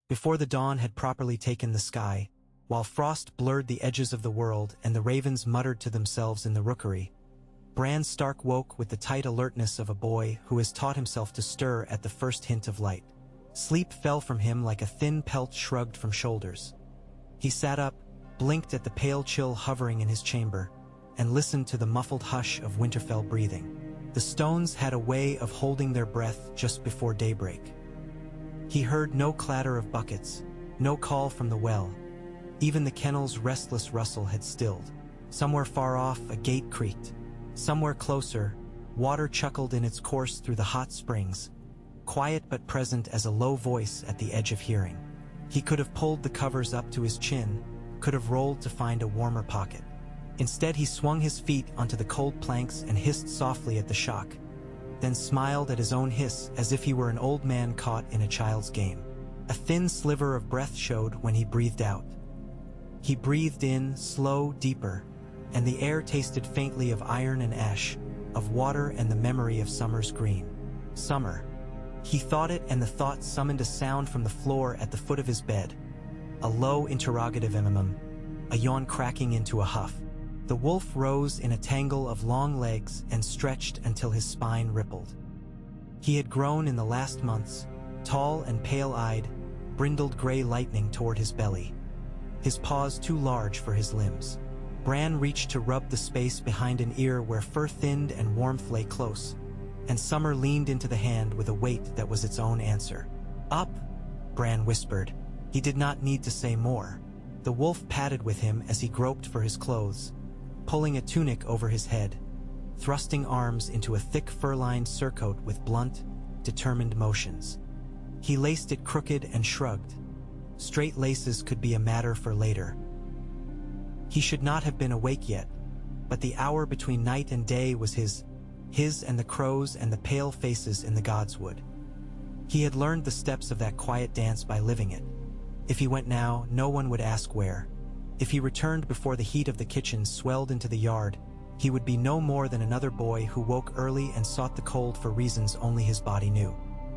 Before the dawn had properly taken the sky, while frost blurred the edges of the world and the ravens muttered to themselves in the rookery, Bran Stark woke with the tight alertness of a boy who has taught himself to stir at the first hint of light. Sleep fell from him like a thin pelt shrugged from shoulders. He sat up, blinked at the pale chill hovering in his chamber, and listened to the muffled hush of Winterfell breathing. The stones had a way of holding their breath just before daybreak. He heard no clatter of buckets, no call from the well. Even the kennel's restless rustle had stilled. Somewhere far off, a gate creaked. Somewhere closer, water chuckled in its course through the hot springs, quiet but present as a low voice at the edge of hearing. He could have pulled the covers up to his chin, could have rolled to find a warmer pocket. Instead, he swung his feet onto the cold planks and hissed softly at the shock, then smiled at his own hiss as if he were an old man caught in a child's game. A thin sliver of breath showed when he breathed out. He breathed in, slow, deeper, and the air tasted faintly of iron and ash, of water and the memory of summer's green. Summer. He thought it, and the thought summoned a sound from the floor at the foot of his bed. A low interrogative a yawn cracking into a huff. The wolf rose in a tangle of long legs and stretched until his spine rippled. He had grown in the last months, tall and pale-eyed, brindled gray lightning toward his belly, his paws too large for his limbs. Bran reached to rub the space behind an ear where fur thinned and warmth lay close, and Summer leaned into the hand with a weight that was its own answer. "Up," Bran whispered. He did not need to say more. The wolf padded with him as he groped for his clothes, pulling a tunic over his head, thrusting arms into a thick fur-lined surcoat with blunt, determined motions. He laced it crooked and shrugged. Straight laces could be a matter for later. He should not have been awake yet, but the hour between night and day was his and the crows and the pale faces in the godswood. He had learned the steps of that quiet dance by living it. If he went now, no one would ask where. If he returned before the heat of the kitchen swelled into the yard, he would be no more than another boy who woke early and sought the cold for reasons only his body knew.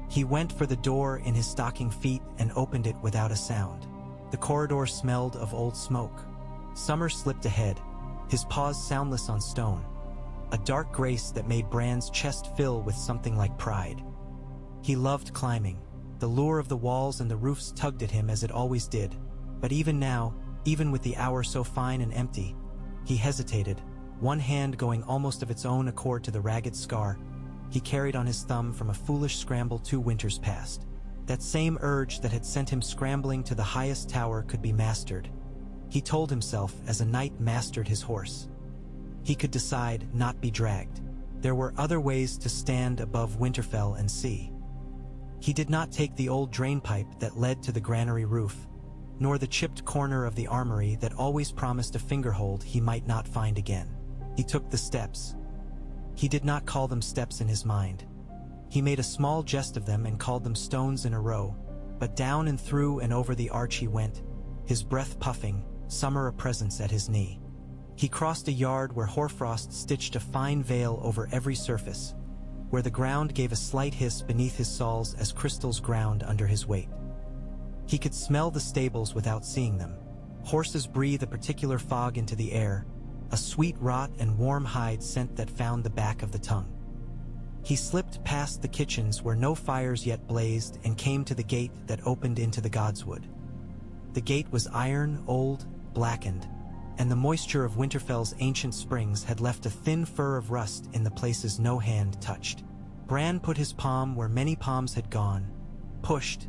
He went for the door in his stocking feet and opened it without a sound. The corridor smelled of old smoke. Summer slipped ahead, his paws soundless on stone, a dark grace that made Bran's chest fill with something like pride. He loved climbing. The lure of the walls and the roofs tugged at him as it always did, but even now, even with the hour so fine and empty, he hesitated, one hand going almost of its own accord to the ragged scar he carried on his thumb from a foolish scramble 2 winters past. That same urge that had sent him scrambling to the highest tower could be mastered, he told himself as a knight mastered his horse. He could decide, not be dragged. There were other ways to stand above Winterfell and see. He did not take the old drainpipe that led to the granary roof, nor the chipped corner of the armory that always promised a fingerhold he might not find again. He took the steps. He did not call them steps in his mind. He made a small jest of them and called them stones in a row, but down and through and over the arch he went, his breath puffing, Summer a presence at his knee. He crossed a yard where hoarfrost stitched a fine veil over every surface, where the ground gave a slight hiss beneath his soles as crystals ground under his weight. He could smell the stables without seeing them. Horses breathe a particular fog into the air, a sweet rot and warm hide scent that found the back of the tongue. He slipped past the kitchens where no fires yet blazed and came to the gate that opened into the godswood. The gate was iron, old, blackened, and the moisture of Winterfell's ancient springs had left a thin fur of rust in the places no hand touched. Bran put his palm where many palms had gone, pushed,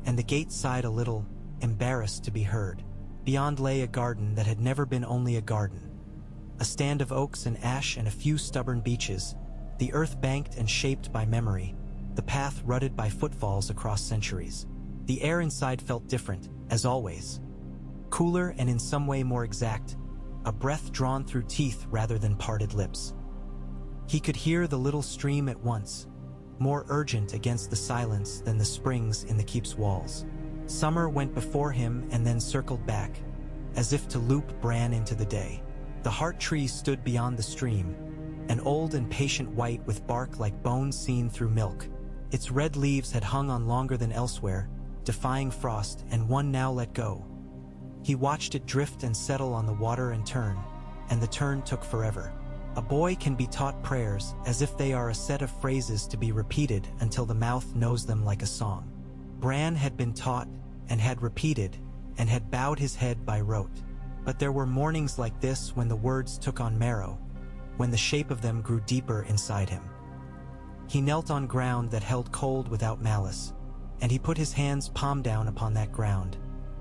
and the gate sighed a little, embarrassed to be heard. Beyond lay a garden that had never been only a garden. A stand of oaks and ash and a few stubborn beeches, the earth banked and shaped by memory, the path rutted by footfalls across centuries. The air inside felt different, as always. Cooler and in some way more exact, a breath drawn through teeth rather than parted lips. He could hear the little stream at once, more urgent against the silence than the springs in the keep's walls. Summer went before him and then circled back, as if to loop Bran into the day. The heart tree stood beyond the stream, an old and patient white with bark like bones seen through milk. Its red leaves had hung on longer than elsewhere, defying frost, and one now let go. He watched it drift and settle on the water and the turn took forever. A boy can be taught prayers as if they are a set of phrases to be repeated until the mouth knows them like a song. Bran had been taught, and had repeated, and had bowed his head by rote. But there were mornings like this when the words took on marrow, when the shape of them grew deeper inside him. He knelt on ground that held cold without malice, and he put his hands palm down upon that ground,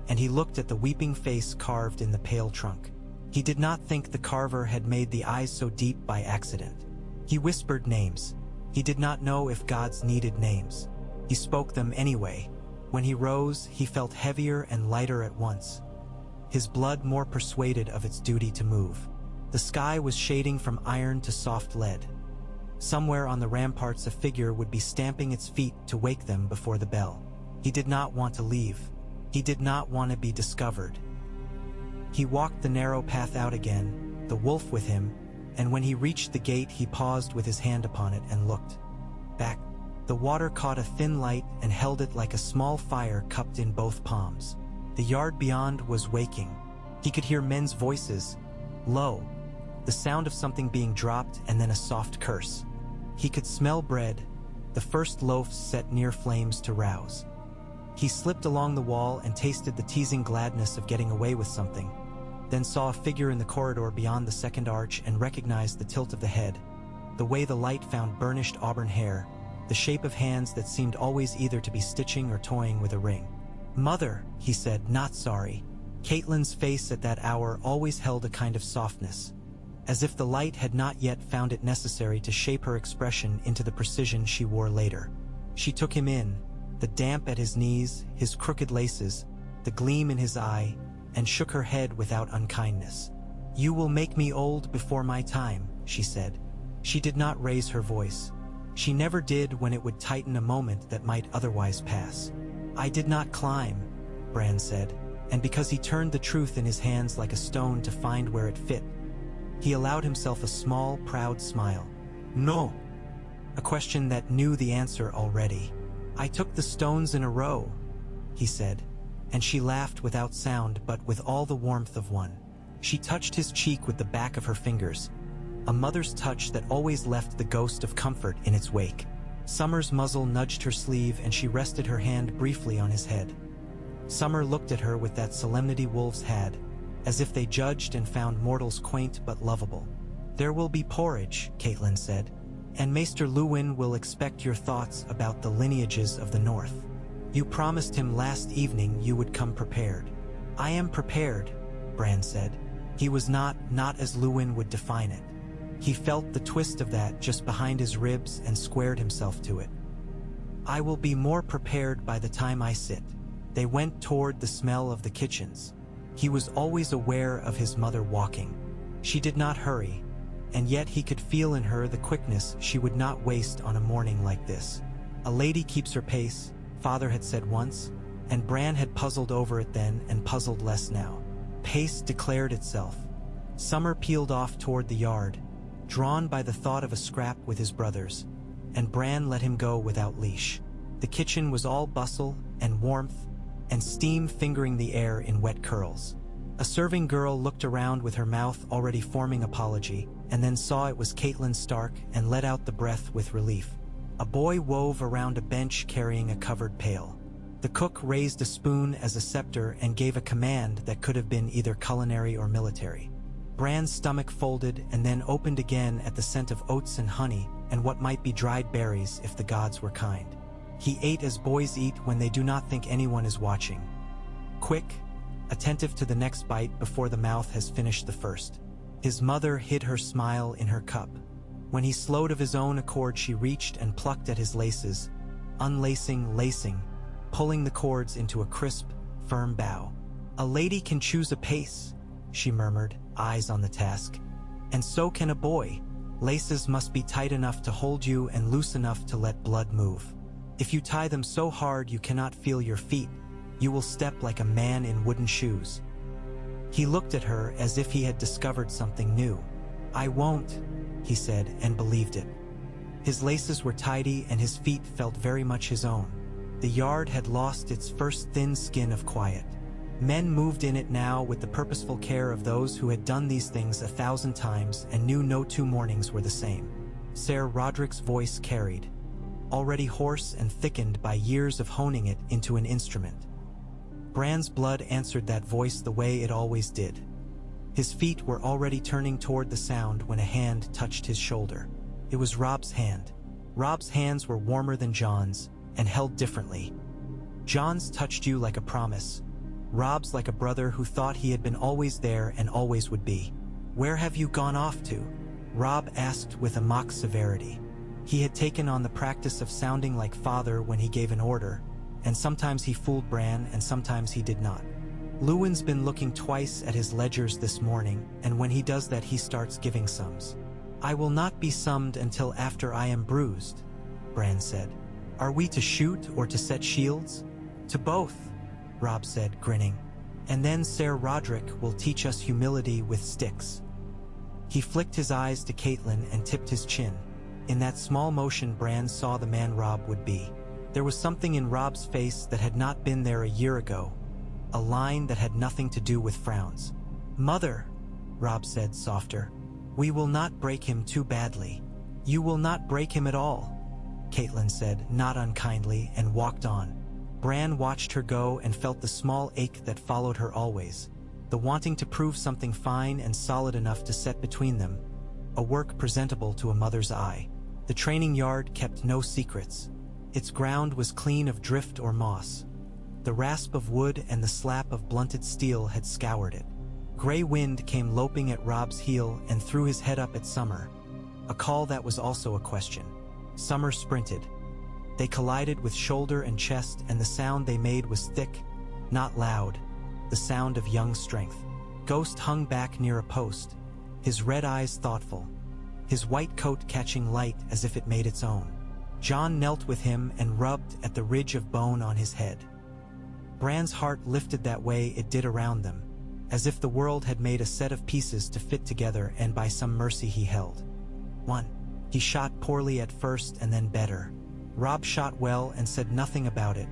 and he looked at the weeping face carved in the pale trunk. He did not think the carver had made the eyes so deep by accident. He whispered names. He did not know if gods needed names. He spoke them anyway. When he rose, he felt heavier and lighter at once, his blood more persuaded of its duty to move. The sky was shading from iron to soft lead. Somewhere on the ramparts a figure would be stamping its feet to wake them before the bell. He did not want to leave. He did not want to be discovered. He walked the narrow path out again, the wolf with him, and when he reached the gate he paused with his hand upon it and looked back. The water caught a thin light and held it like a small fire cupped in both palms. The yard beyond was waking. He could hear men's voices, low, the sound of something being dropped and then a soft curse. He could smell bread, the first loaves set near flames to rouse. He slipped along the wall and tasted the teasing gladness of getting away with something, then saw a figure in the corridor beyond the second arch and recognized the tilt of the head, the way the light found burnished auburn hair, the shape of hands that seemed always either to be stitching or toying with a ring. "Mother," he said, not sorry. Catelyn's face at that hour always held a kind of softness, as if the light had not yet found it necessary to shape her expression into the precision she wore later. She took him in, the damp at his knees, his crooked laces, the gleam in his eye, and shook her head without unkindness. "You will make me old before my time," she said. She did not raise her voice. She never did when it would tighten a moment that might otherwise pass. "I did not climb," Bran said, and because he turned the truth in his hands like a stone to find where it fit, he allowed himself a small, proud smile. "No," a question that knew the answer already. "I took the stones in a row," he said, and she laughed without sound but with all the warmth of one. She touched his cheek with the back of her fingers, a mother's touch that always left the ghost of comfort in its wake. Summer's muzzle nudged her sleeve and she rested her hand briefly on his head. Summer looked at her with that solemnity wolves had, as if they judged and found mortals quaint but lovable. "There will be porridge," Catelyn said, "and Maester Luwin will expect your thoughts about the lineages of the North. You promised him last evening you would come prepared." "I am prepared," Bran said. He was not as Luwin would define it. He felt the twist of that just behind his ribs and squared himself to it. "I will be more prepared by the time I sit." They went toward the smell of the kitchens. He was always aware of his mother walking. She did not hurry, and yet he could feel in her the quickness she would not waste on a morning like this. A lady keeps her pace, Father had said once, and Bran had puzzled over it then and puzzled less now. Pace declared itself. Summer peeled off toward the yard, drawn by the thought of a scrap with his brothers, and Bran let him go without leash. The kitchen was all bustle and warmth, and steam fingering the air in wet curls. A serving girl looked around with her mouth already forming apology, and then saw it was Catelyn Stark and let out the breath with relief. A boy wove around a bench carrying a covered pail. The cook raised a spoon as a scepter and gave a command that could have been either culinary or military. Bran's stomach folded and then opened again at the scent of oats and honey and what might be dried berries if the gods were kind. He ate as boys eat when they do not think anyone is watching. Quick, attentive to the next bite before the mouth has finished the first. His mother hid her smile in her cup. When he slowed of his own accord, she reached and plucked at his laces, unlacing, lacing, pulling the cords into a crisp, firm bow. "A lady can choose a pace," she murmured, eyes on the task. "And so can a boy. Laces must be tight enough to hold you and loose enough to let blood move. If you tie them so hard you cannot feel your feet, you will step like a man in wooden shoes." He looked at her as if he had discovered something new. "I won't," he said, and believed it. His laces were tidy and his feet felt very much his own. The yard had lost its first thin skin of quiet. Men moved in it now with the purposeful care of those who had done these things 1,000 times and knew no two mornings were the same. Ser Roderick's voice carried, already hoarse and thickened by years of honing it into an instrument. Bran's blood answered that voice the way it always did. His feet were already turning toward the sound when a hand touched his shoulder. It was Robb's hand. Robb's hands were warmer than Jon's, and held differently. Jon's touched you like a promise. Robb's like a brother who thought he had been always there and always would be. "Where have you gone off to?" Robb asked with a mock severity. He had taken on the practice of sounding like father when he gave an order, and sometimes he fooled Bran and sometimes he did not. Lewin's been looking twice at his ledgers this morning, and when he does that he starts giving sums. "I will not be summed until after I am bruised," Bran said. "Are we to shoot or to set shields?" "To both," Robb said, grinning. "And then Ser Roderick will teach us humility with sticks." He flicked his eyes to Catelyn and tipped his chin. In that small motion Bran saw the man Robb would be. There was something in Robb's face that had not been there a year ago, a line that had nothing to do with frowns. "Mother," Robb said, softer, "we will not break him too badly." "You will not break him at all," Catelyn said, not unkindly, and walked on. Bran watched her go and felt the small ache that followed her always, the wanting to prove something fine and solid enough to set between them, a work presentable to a mother's eye. The training yard kept no secrets. Its ground was clean of drift or moss. The rasp of wood and the slap of blunted steel had scoured it. Gray wind came loping at Robb's heel and threw his head up at Summer, a call that was also a question. Summer sprinted. They collided with shoulder and chest, and the sound they made was thick, not loud, the sound of young strength. Ghost hung back near a post, his red eyes thoughtful, his white coat catching light as if it made its own. Jon knelt with him and rubbed at the ridge of bone on his head. Bran's heart lifted that way it did around them, as if the world had made a set of pieces to fit together, and by some mercy he held. One. He shot poorly at first and then better. Robb shot well and said nothing about it.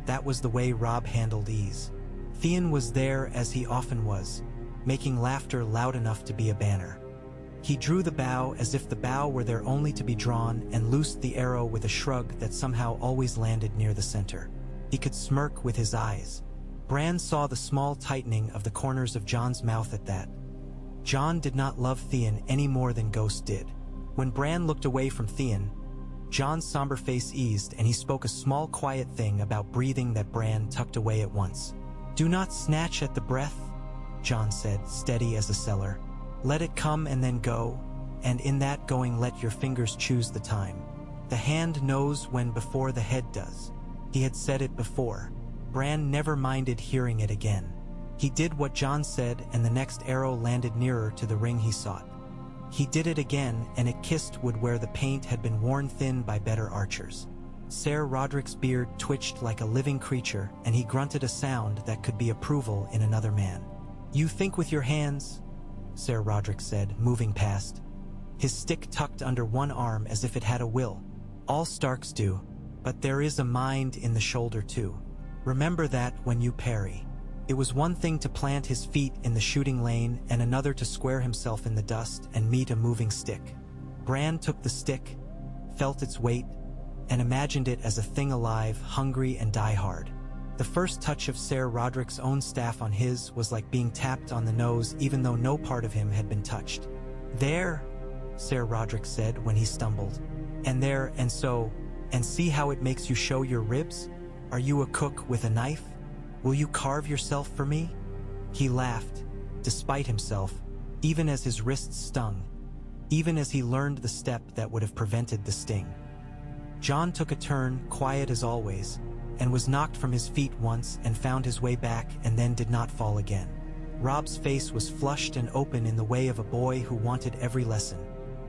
That was the way Robb handled ease. Theon was there as he often was, making laughter loud enough to be a banner. He drew the bow as if the bow were there only to be drawn, and loosed the arrow with a shrug that somehow always landed near the center. He could smirk with his eyes. Bran saw the small tightening of the corners of Jon's mouth at that. Jon did not love Theon any more than Ghost did. When Bran looked away from Theon, Jon's somber face eased, and he spoke a small quiet thing about breathing that Bran tucked away at once. "Do not snatch at the breath," Jon said, steady as a cellar. "Let it come and then go, and in that going let your fingers choose the time. The hand knows when before the head does." He had said it before. Bran never minded hearing it again. He did what Jon said, and the next arrow landed nearer to the ring he sought. He did it again, and it kissed wood where the paint had been worn thin by better archers. Ser Roderick's beard twitched like a living creature, and he grunted a sound that could be approval in another man. "You think with your hands," Ser Roderick said, moving past, his stick tucked under one arm as if it had a will. "All Starks do, but there is a mind in the shoulder too. Remember that when you parry." It was one thing to plant his feet in the shooting lane and another to square himself in the dust and meet a moving stick. Bran took the stick, felt its weight, and imagined it as a thing alive, hungry and die-hard. The first touch of Ser Roderick's own staff on his was like being tapped on the nose, even though no part of him had been touched. "There," Ser Roderick said when he stumbled. "And there, and so, and see how it makes you show your ribs? Are you a cook with a knife? Will you carve yourself for me?" He laughed, despite himself, even as his wrists stung, even as he learned the step that would have prevented the sting. Jon took a turn, quiet as always, and was knocked from his feet once and found his way back and then did not fall again. Robb's face was flushed and open in the way of a boy who wanted every lesson.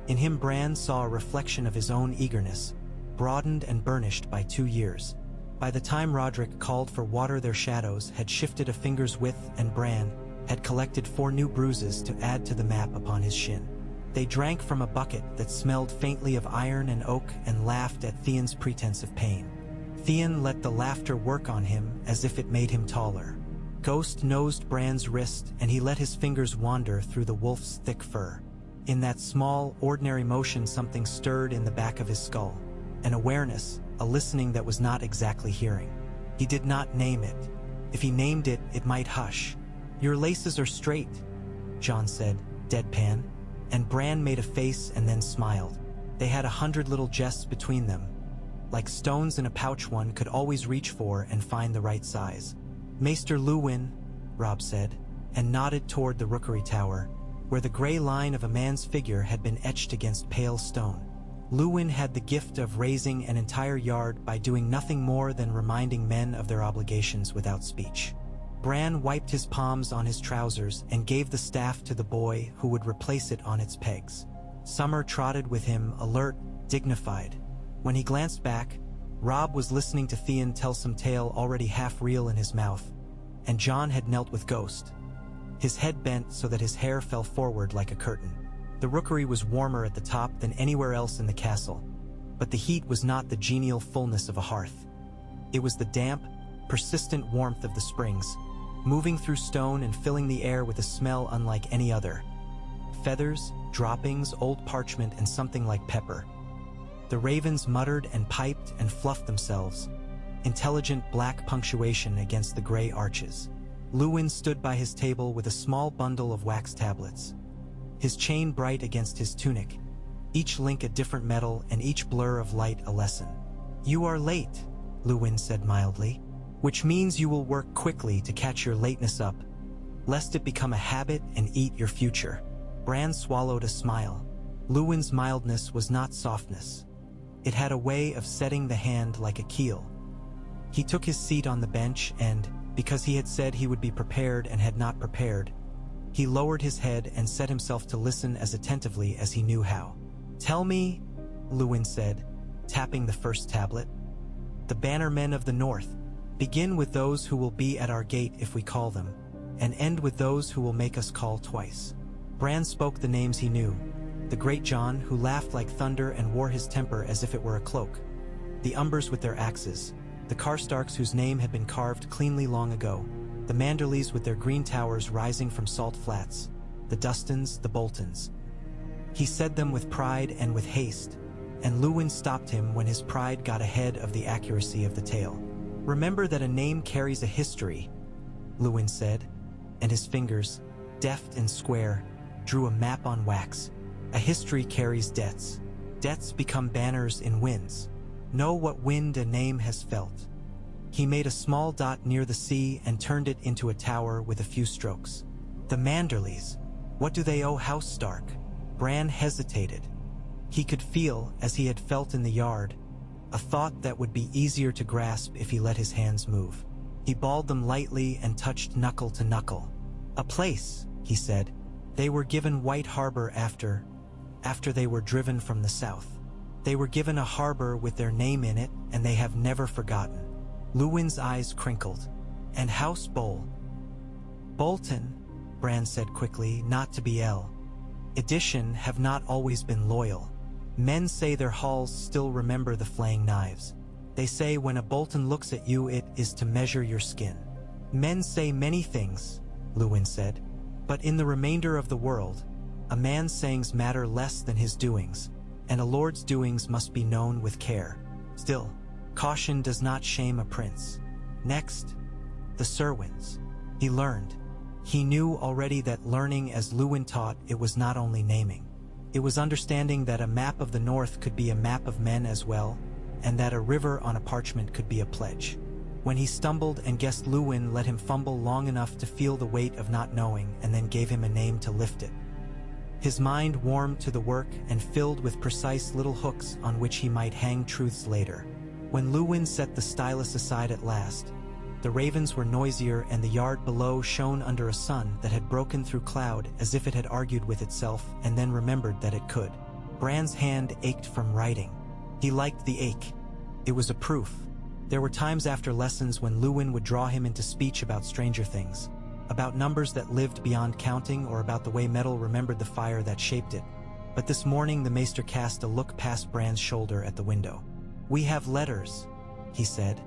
In him Bran saw a reflection of his own eagerness, broadened and burnished by 2 years. By the time Roderick called for water their shadows had shifted a finger's width, and Bran had collected 4 new bruises to add to the map upon his shin. They drank from a bucket that smelled faintly of iron and oak and laughed at Theon's pretense of pain. Theon let the laughter work on him as if it made him taller. Ghost nosed Bran's wrist and he let his fingers wander through the wolf's thick fur. In that small, ordinary motion something stirred in the back of his skull. An awareness, a listening that was not exactly hearing. He did not name it. If he named it, it might hush. "Your laces are straight," Jon said, deadpan, and Bran made a face and then smiled. They had 100 little jests between them. Like stones in a pouch one could always reach for and find the right size. "Maester Luwin," Robb said, and nodded toward the rookery tower, where the gray line of a man's figure had been etched against pale stone. Luwin had the gift of raising an entire yard by doing nothing more than reminding men of their obligations without speech. Bran wiped his palms on his trousers and gave the staff to the boy who would replace it on its pegs. Summer trotted with him, alert, dignified. When he glanced back, Robb was listening to Theon tell some tale already half real in his mouth, and Jon had knelt with Ghost. His head bent so that his hair fell forward like a curtain. The rookery was warmer at the top than anywhere else in the castle, but the heat was not the genial fullness of a hearth. It was the damp, persistent warmth of the springs, moving through stone and filling the air with a smell unlike any other. Feathers, droppings, old parchment, and something like pepper. The ravens muttered and piped and fluffed themselves, intelligent black punctuation against the gray arches. Luwin stood by his table with a small bundle of wax tablets, his chain bright against his tunic, each link a different metal and each blur of light a lesson. "You are late," Luwin said mildly, "which means you will work quickly to catch your lateness up, lest it become a habit and eat your future." Bran swallowed a smile. Luwin's mildness was not softness. It had a way of setting the hand like a keel. He took his seat on the bench and, because he had said he would be prepared and had not prepared, he lowered his head and set himself to listen as attentively as he knew how. "Tell me," Luwin said, tapping the first tablet. "The bannermen of the north. Begin with those who will be at our gate if we call them, and end with those who will make us call twice." Bran spoke the names he knew. The great Jon, who laughed like thunder and wore his temper as if it were a cloak. The Umbers with their axes. The Karstarks whose name had been carved cleanly long ago. The Manderleys with their green towers rising from salt flats. The Dustons, the Boltons. He said them with pride and with haste, and Luwin stopped him when his pride got ahead of the accuracy of the tale. "Remember that a name carries a history," Luwin said, and his fingers, deft and square, drew a map on wax. "A history carries debts. Debts become banners in winds. Know what wind a name has felt." He made a small dot near the sea and turned it into a tower with a few strokes. "The Manderleys. What do they owe House Stark?" Bran hesitated. He could feel, as he had felt in the yard, a thought that would be easier to grasp if he let his hands move. He balled them lightly and touched knuckle to knuckle. "A place," he said. "They were given White Harbor after they were driven from the south. They were given a harbor with their name in it, and they have never forgotten." Luwin's eyes crinkled. "And House Bolton," Bran said quickly, "not to be Edition have not always been loyal. Men say their halls still remember the flaying knives. They say when a Bolton looks at you it is to measure your skin." "Men say many things," Luwin said, "but in the remainder of the world, a man's sayings matter less than his doings, and a lord's doings must be known with care. Still, caution does not shame a prince." Next, the Serwins. He learned. He knew already that learning as Luwin taught it was not only naming. It was understanding that a map of the north could be a map of men as well, and that a river on a parchment could be a pledge. When he stumbled and guessed Luwin let him fumble long enough to feel the weight of not knowing and then gave him a name to lift it. His mind warmed to the work and filled with precise little hooks on which he might hang truths later. When Luwin set the stylus aside at last, the ravens were noisier and the yard below shone under a sun that had broken through cloud as if it had argued with itself and then remembered that it could. Bran's hand ached from writing. He liked the ache. It was a proof. There were times after lessons when Luwin would draw him into speech about stranger things, about numbers that lived beyond counting or about the way metal remembered the fire that shaped it. But this morning the maester cast a look past Bran's shoulder at the window. "We have letters," he said,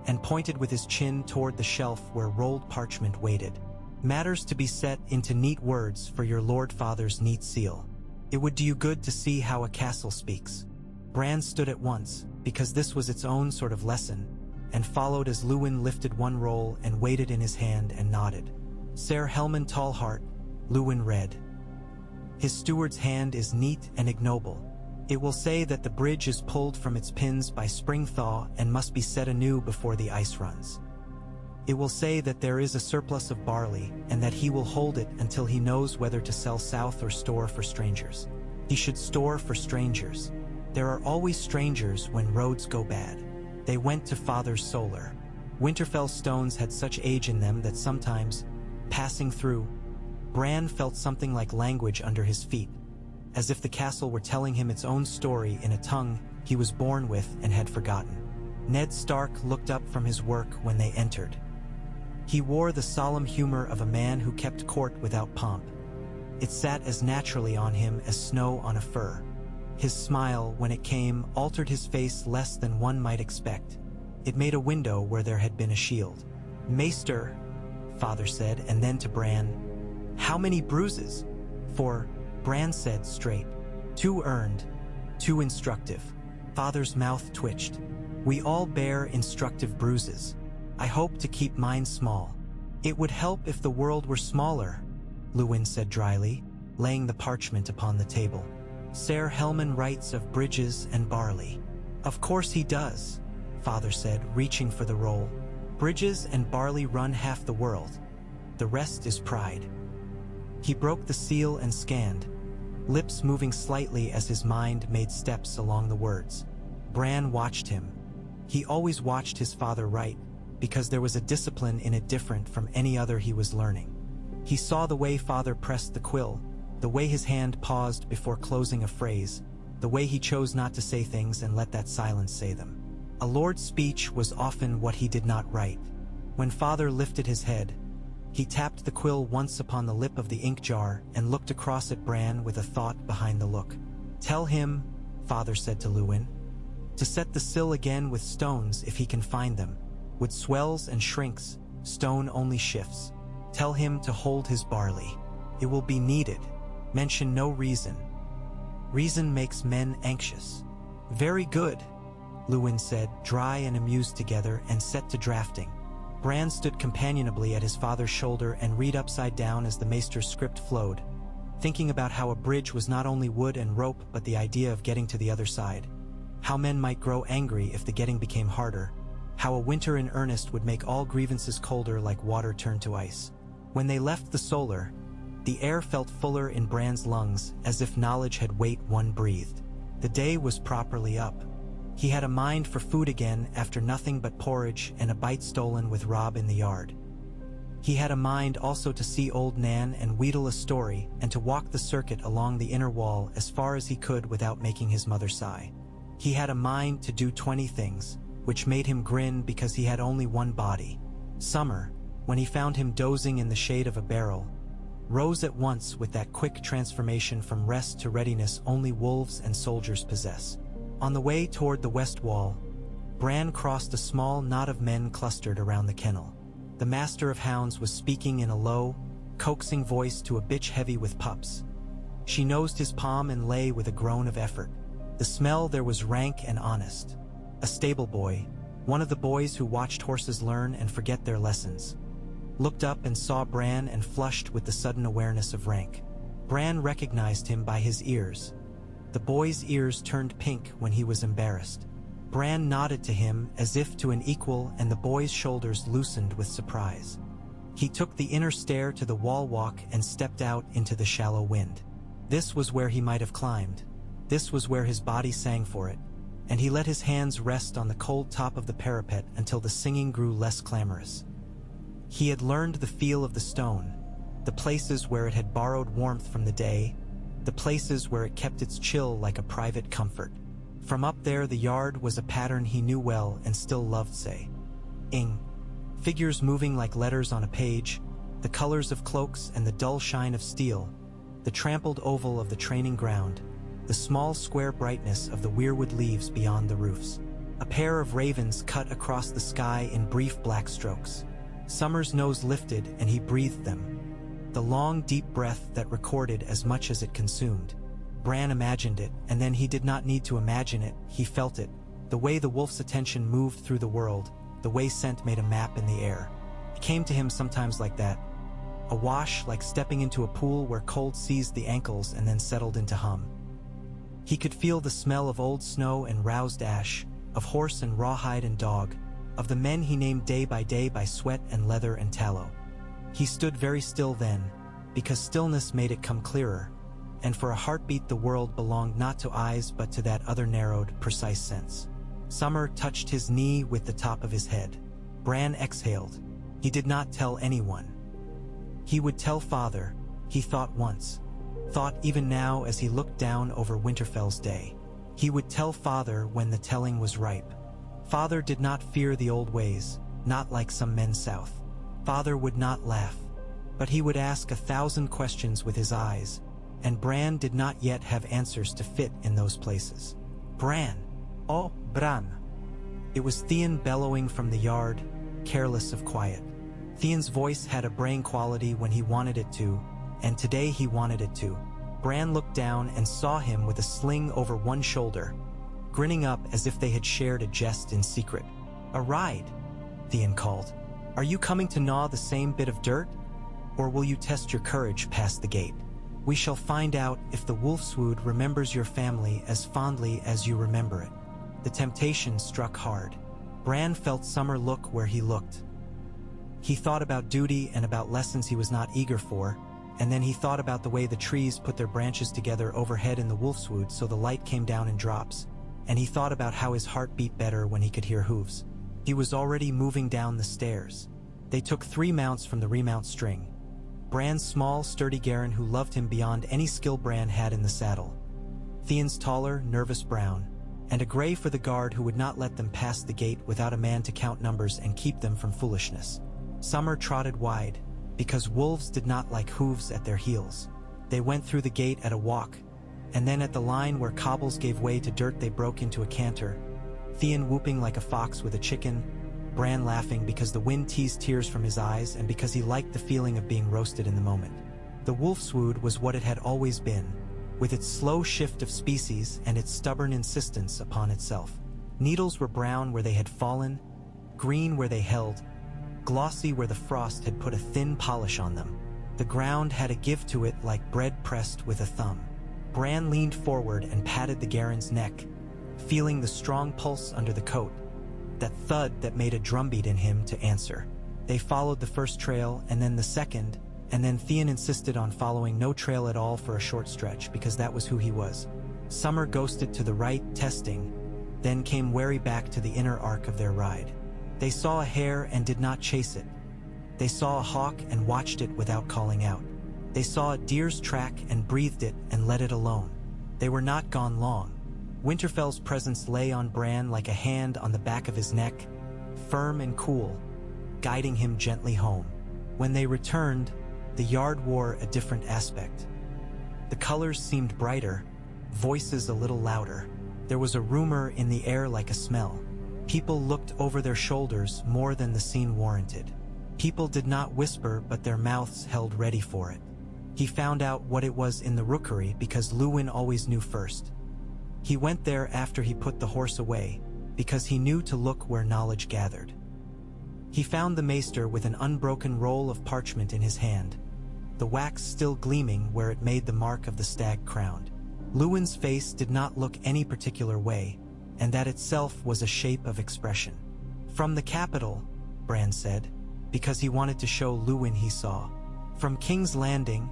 and pointed with his chin toward the shelf where rolled parchment waited. Matters to be set into neat words for your Lord Father's neat seal. It would do you good to see how a castle speaks. Bran stood at once, because this was its own sort of lesson, and followed as Luwin lifted one roll and weighed it in his hand and nodded. Ser Helman Tallheart, Luwin read. His steward's hand is neat and ignoble. It will say that the bridge is pulled from its pins by spring thaw and must be set anew before the ice runs. It will say that there is a surplus of barley and that he will hold it until he knows whether to sell south or store for strangers. He should store for strangers. There are always strangers when roads go bad. They went to Father's solar. Winterfell stones had such age in them that sometimes, passing through, Bran felt something like language under his feet, as if the castle were telling him its own story in a tongue he was born with and had forgotten. Ned Stark looked up from his work when they entered. He wore the solemn humor of a man who kept court without pomp. It sat as naturally on him as snow on a fur. His smile, when it came, altered his face less than one might expect. It made a window where there had been a shield. "Maester," Father said, and then to Bran, "How many bruises?" "4," Bran said straight. "2 earned, 2 instructive." Father's mouth twitched. "We all bear instructive bruises. I hope to keep mine small." "It would help if the world were smaller," Luwin said dryly, laying the parchment upon the table. "Ser Helman writes of bridges and barley." "Of course he does," Father said, reaching for the roll. "Bridges and barley run half the world. The rest is pride." He broke the seal and scanned, lips moving slightly as his mind made steps along the words. Bran watched him. He always watched his father write, because there was a discipline in it different from any other he was learning. He saw the way Father pressed the quill, the way his hand paused before closing a phrase, the way he chose not to say things and let that silence say them. A lord's speech was often what he did not write. When Father lifted his head, he tapped the quill once upon the lip of the ink jar and looked across at Bran with a thought behind the look. "Tell him," Father said to Luwin, "to set the sill again with stones if he can find them. Wood swells and shrinks, stone only shifts. Tell him to hold his barley. It will be needed. Mention no reason. Reason makes men anxious." "Very good," Luwin said, dry and amused together, and set to drafting. Bran stood companionably at his father's shoulder and read upside down as the maester's script flowed, thinking about how a bridge was not only wood and rope but the idea of getting to the other side. How men might grow angry if the getting became harder. How a winter in earnest would make all grievances colder like water turned to ice. When they left the solar, the air felt fuller in Bran's lungs, as if knowledge had weight one breathed. The day was properly up. He had a mind for food again after nothing but porridge and a bite stolen with Robb in the yard. He had a mind also to see old Nan and wheedle a story and to walk the circuit along the inner wall as far as he could without making his mother sigh. He had a mind to do 20 things, which made him grin because he had only one body. Summer, when he found him dozing in the shade of a barrel, rose at once with that quick transformation from rest to readiness only wolves and soldiers possess. On the way toward the west wall, Bran crossed a small knot of men clustered around the kennel. The master of hounds was speaking in a low, coaxing voice to a bitch heavy with pups. She nosed his palm and lay with a groan of effort. The smell there was rank and honest. A stable boy, one of the boys who watched horses learn and forget their lessons, looked up and saw Bran and flushed with the sudden awareness of rank. Bran recognized him by his ears. The boy's ears turned pink when he was embarrassed. Bran nodded to him as if to an equal, and the boy's shoulders loosened with surprise. He took the inner stair to the wall walk and stepped out into the shallow wind. This was where he might have climbed. This was where his body sang for it, and he let his hands rest on the cold top of the parapet until the singing grew less clamorous. He had learned the feel of the stone, the places where it had borrowed warmth from the day, the places where it kept its chill like a private comfort. From up there the yard was a pattern he knew well and still loved, say. Ing. Figures moving like letters on a page, the colors of cloaks and the dull shine of steel, the trampled oval of the training ground, the small square brightness of the weirwood leaves beyond the roofs. A pair of ravens cut across the sky in brief black strokes. Summer's nose lifted and he breathed them. The long, deep breath that recorded as much as it consumed. Bran imagined it, and then he did not need to imagine it, he felt it. The way the wolf's attention moved through the world, the way scent made a map in the air. It came to him sometimes like that. A wash, like stepping into a pool where cold seized the ankles and then settled into hum. He could feel the smell of old snow and roused ash, of horse and rawhide and dog, of the men he named day by sweat and leather and tallow. He stood very still then, because stillness made it come clearer, and for a heartbeat the world belonged not to eyes but to that other narrowed, precise sense. Summer touched his knee with the top of his head. Bran exhaled. He did not tell anyone. He would tell Father, he thought once. Thought even now as he looked down over Winterfell's day. He would tell Father when the telling was ripe. Father did not fear the old ways, not like some men south. Father would not laugh, but he would ask 1,000 questions with his eyes, and Bran did not yet have answers to fit in those places. Bran! Oh, Bran! It was Theon bellowing from the yard, careless of quiet. Theon's voice had a brain quality when he wanted it to, and today he wanted it to. Bran looked down and saw him with a sling over one shoulder, grinning up as if they had shared a jest in secret. "A ride," Theon called. "Are you coming to gnaw the same bit of dirt? Or will you test your courage past the gate? We shall find out if the wolfswood remembers your family as fondly as you remember it." The temptation struck hard. Bran felt Summer look where he looked. He thought about duty and about lessons he was not eager for, and then he thought about the way the trees put their branches together overhead in the wolfswood so the light came down in drops, and he thought about how his heart beat better when he could hear hooves. He was already moving down the stairs. They took 3 mounts from the remount string. Bran's small, sturdy Garen who loved him beyond any skill Bran had in the saddle. Theon's taller, nervous brown, and a gray for the guard who would not let them pass the gate without a man to count numbers and keep them from foolishness. Summer trotted wide, because wolves did not like hooves at their heels. They went through the gate at a walk, and then at the line where cobbles gave way to dirt they broke into a canter. Theon whooping like a fox with a chicken, Bran laughing because the wind teased tears from his eyes and because he liked the feeling of being roasted in the moment. The wolfswood was what it had always been, with its slow shift of species and its stubborn insistence upon itself. Needles were brown where they had fallen, green where they held, glossy where the frost had put a thin polish on them. The ground had a give to it like bread pressed with a thumb. Bran leaned forward and patted the Garen's neck, feeling the strong pulse under the coat, that thud that made a drumbeat in him to answer. They followed the first trail and then the second, and then Theon insisted on following no trail at all for a short stretch because that was who he was. Summer ghosted to the right, testing, then came wary back to the inner arc of their ride. They saw a hare and did not chase it. They saw a hawk and watched it without calling out. They saw a deer's track and breathed it and let it alone. They were not gone long. Winterfell's presence lay on Bran like a hand on the back of his neck, firm and cool, guiding him gently home. When they returned, the yard wore a different aspect. The colors seemed brighter, voices a little louder. There was a rumor in the air like a smell. People looked over their shoulders more than the scene warranted. People did not whisper, but their mouths held ready for it. He found out what it was in the rookery because Luwin always knew first. He went there after he put the horse away, because he knew to look where knowledge gathered. He found the maester with an unbroken roll of parchment in his hand, the wax still gleaming where it made the mark of the stag crowned. Luwin's face did not look any particular way, and that itself was a shape of expression. "From the capital," Bran said, because he wanted to show Luwin he saw. "From King's Landing,"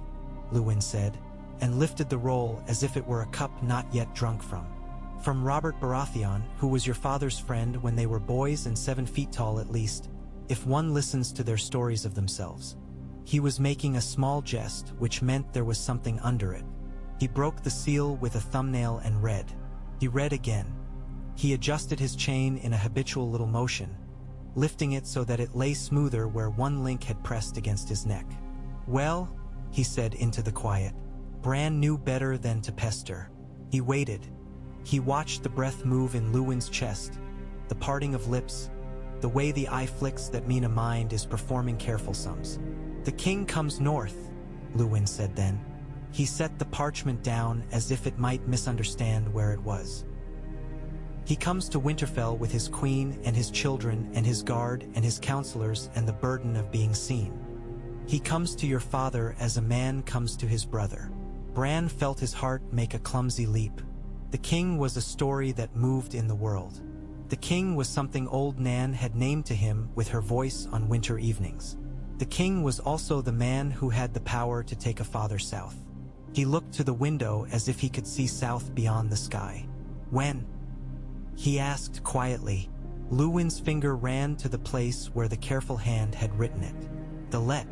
Luwin said, and lifted the roll as if it were a cup not yet drunk from. "From Robert Baratheon, who was your father's friend when they were boys and 7 feet tall at least, if one listens to their stories of themselves." He was making a small jest, which meant there was something under it. He broke the seal with a thumbnail and read. He read again. He adjusted his chain in a habitual little motion, lifting it so that it lay smoother where one link had pressed against his neck. "Well," he said into the quiet. Bran knew better than to pester. He waited. He watched the breath move in Luwin's chest, the parting of lips, the way the eye flicks that mean a mind is performing careful sums. "The king comes north," Luwin said then. He set the parchment down as if it might misunderstand where it was. "He comes to Winterfell with his queen and his children and his guard and his counselors and the burden of being seen. He comes to your father as a man comes to his brother." Bran felt his heart make a clumsy leap. The king was a story that moved in the world. The king was something old Nan had named to him with her voice on winter evenings. The king was also the man who had the power to take a father south. He looked to the window as if he could see south beyond the sky. "When?" he asked quietly. Luwin's finger ran to the place where the careful hand had written it. "The let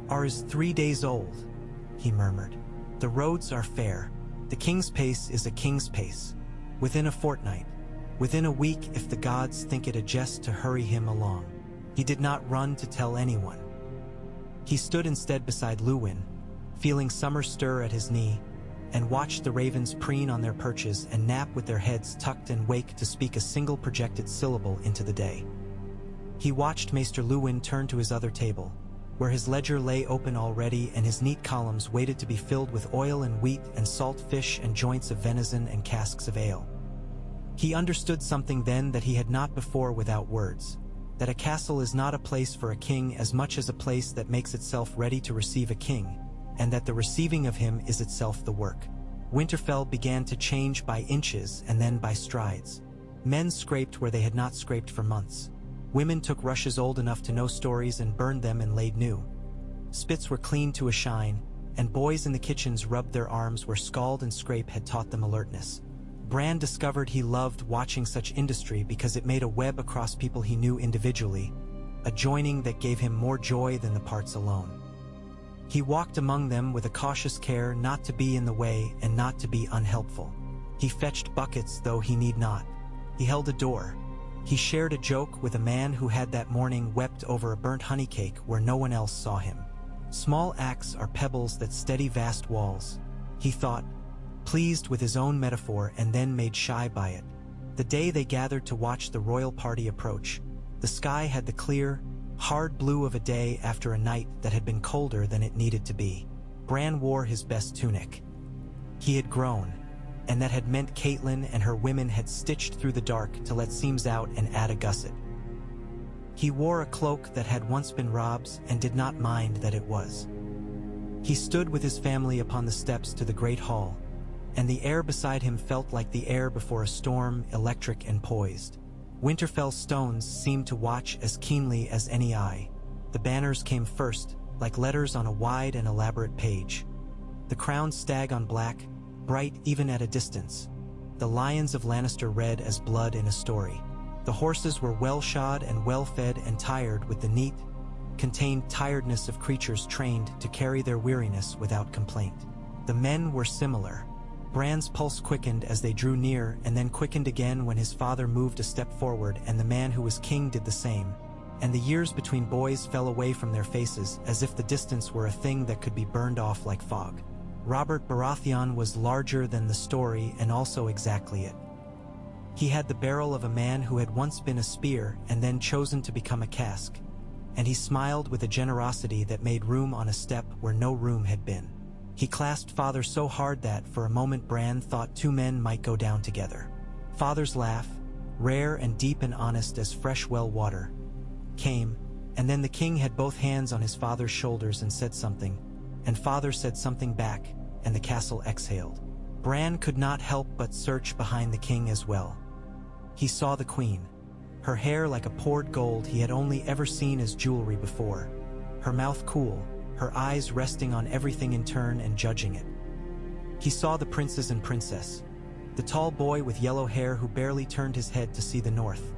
are is 3 days old," he murmured. "The roads are fair. The king's pace is a king's pace. Within a fortnight. Within a week if the gods think it a jest to hurry him along." He did not run to tell anyone. He stood instead beside Luwin, feeling summer stir at his knee, and watched the ravens preen on their perches and nap with their heads tucked and wake to speak a single projected syllable into the day. He watched Maester Luwin turn to his other table, where his ledger lay open already and his neat columns waited to be filled with oil and wheat and salt fish and joints of venison and casks of ale. He understood something then that he had not before without words, that a castle is not a place for a king as much as a place that makes itself ready to receive a king, and that the receiving of him is itself the work. Winterfell began to change by inches and then by strides. Men scraped where they had not scraped for months. Women took rushes old enough to know stories and burned them and laid new. Spits were cleaned to a shine, and boys in the kitchens rubbed their arms where scald and scrape had taught them alertness. Bran discovered he loved watching such industry because it made a web across people he knew individually, a joining that gave him more joy than the parts alone. He walked among them with a cautious care not to be in the way and not to be unhelpful. He fetched buckets though he need not. He held a door. He shared a joke with a man who had that morning wept over a burnt honey cake where no one else saw him. Small acts are pebbles that steady vast walls, he thought, pleased with his own metaphor and then made shy by it. The day they gathered to watch the royal party approach, the sky had the clear, hard blue of a day after a night that had been colder than it needed to be. Bran wore his best tunic. He had grown, and that had meant Catelyn and her women had stitched through the dark to let seams out and add a gusset. He wore a cloak that had once been Rob's and did not mind that it was. He stood with his family upon the steps to the great hall, and the air beside him felt like the air before a storm, electric and poised. Winterfell stones seemed to watch as keenly as any eye. The banners came first, like letters on a wide and elaborate page. The crowned stag on black, bright even at a distance. The lions of Lannister red as blood in a story. The horses were well shod and well fed and tired with the neat, contained tiredness of creatures trained to carry their weariness without complaint. The men were similar. Bran's pulse quickened as they drew near and then quickened again when his father moved a step forward and the man who was king did the same, and the years between boys fell away from their faces as if the distance were a thing that could be burned off like fog. Robert Baratheon was larger than the story and also exactly it. He had the barrel of a man who had once been a spear and then chosen to become a cask, and he smiled with a generosity that made room on a step where no room had been. He clasped Father so hard that, for a moment, Bran thought two men might go down together. Father's laugh, rare and deep and honest as fresh well water, came, and then the king had both hands on his father's shoulders and said something, and Father said something back, and the castle exhaled. Bran could not help but search behind the king as well. He saw the queen, her hair like a poured gold he had only ever seen as jewelry before, her mouth cool, her eyes resting on everything in turn and judging it. He saw the princes and princess, the tall boy with yellow hair who barely turned his head to see the north,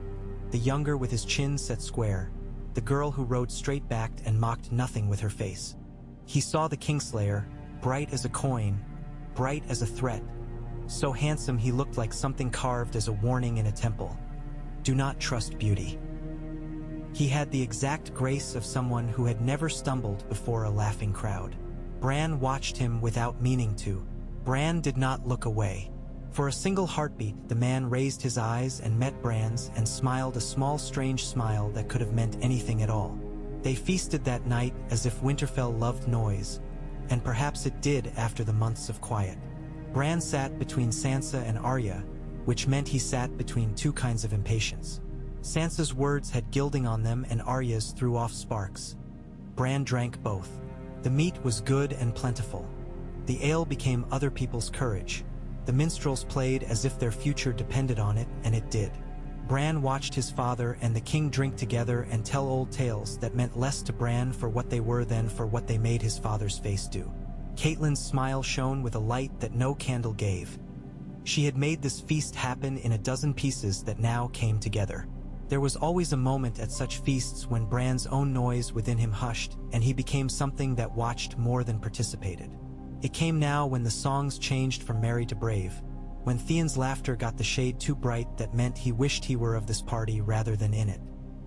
the younger with his chin set square, the girl who rode straight-backed and mocked nothing with her face. He saw the Kingslayer, bright as a coin, bright as a threat, so handsome he looked like something carved as a warning in a temple. Do not trust beauty. He had the exact grace of someone who had never stumbled before a laughing crowd. Bran watched him without meaning to. Bran did not look away. For a single heartbeat, the man raised his eyes and met Bran's and smiled a small strange smile that could have meant anything at all. They feasted that night as if Winterfell loved noise, and perhaps it did after the months of quiet. Bran sat between Sansa and Arya, which meant he sat between two kinds of impatience. Sansa's words had gilding on them and Arya's threw off sparks. Bran drank both. The meat was good and plentiful. The ale became other people's courage. The minstrels played as if their future depended on it, and it did. Bran watched his father and the king drink together and tell old tales that meant less to Bran for what they were than for what they made his father's face do. Catelyn's smile shone with a light that no candle gave. She had made this feast happen in a dozen pieces that now came together. There was always a moment at such feasts when Bran's own noise within him hushed, and he became something that watched more than participated. It came now when the songs changed from merry to brave, when Theon's laughter got the shade too bright that meant he wished he were of this party rather than in it.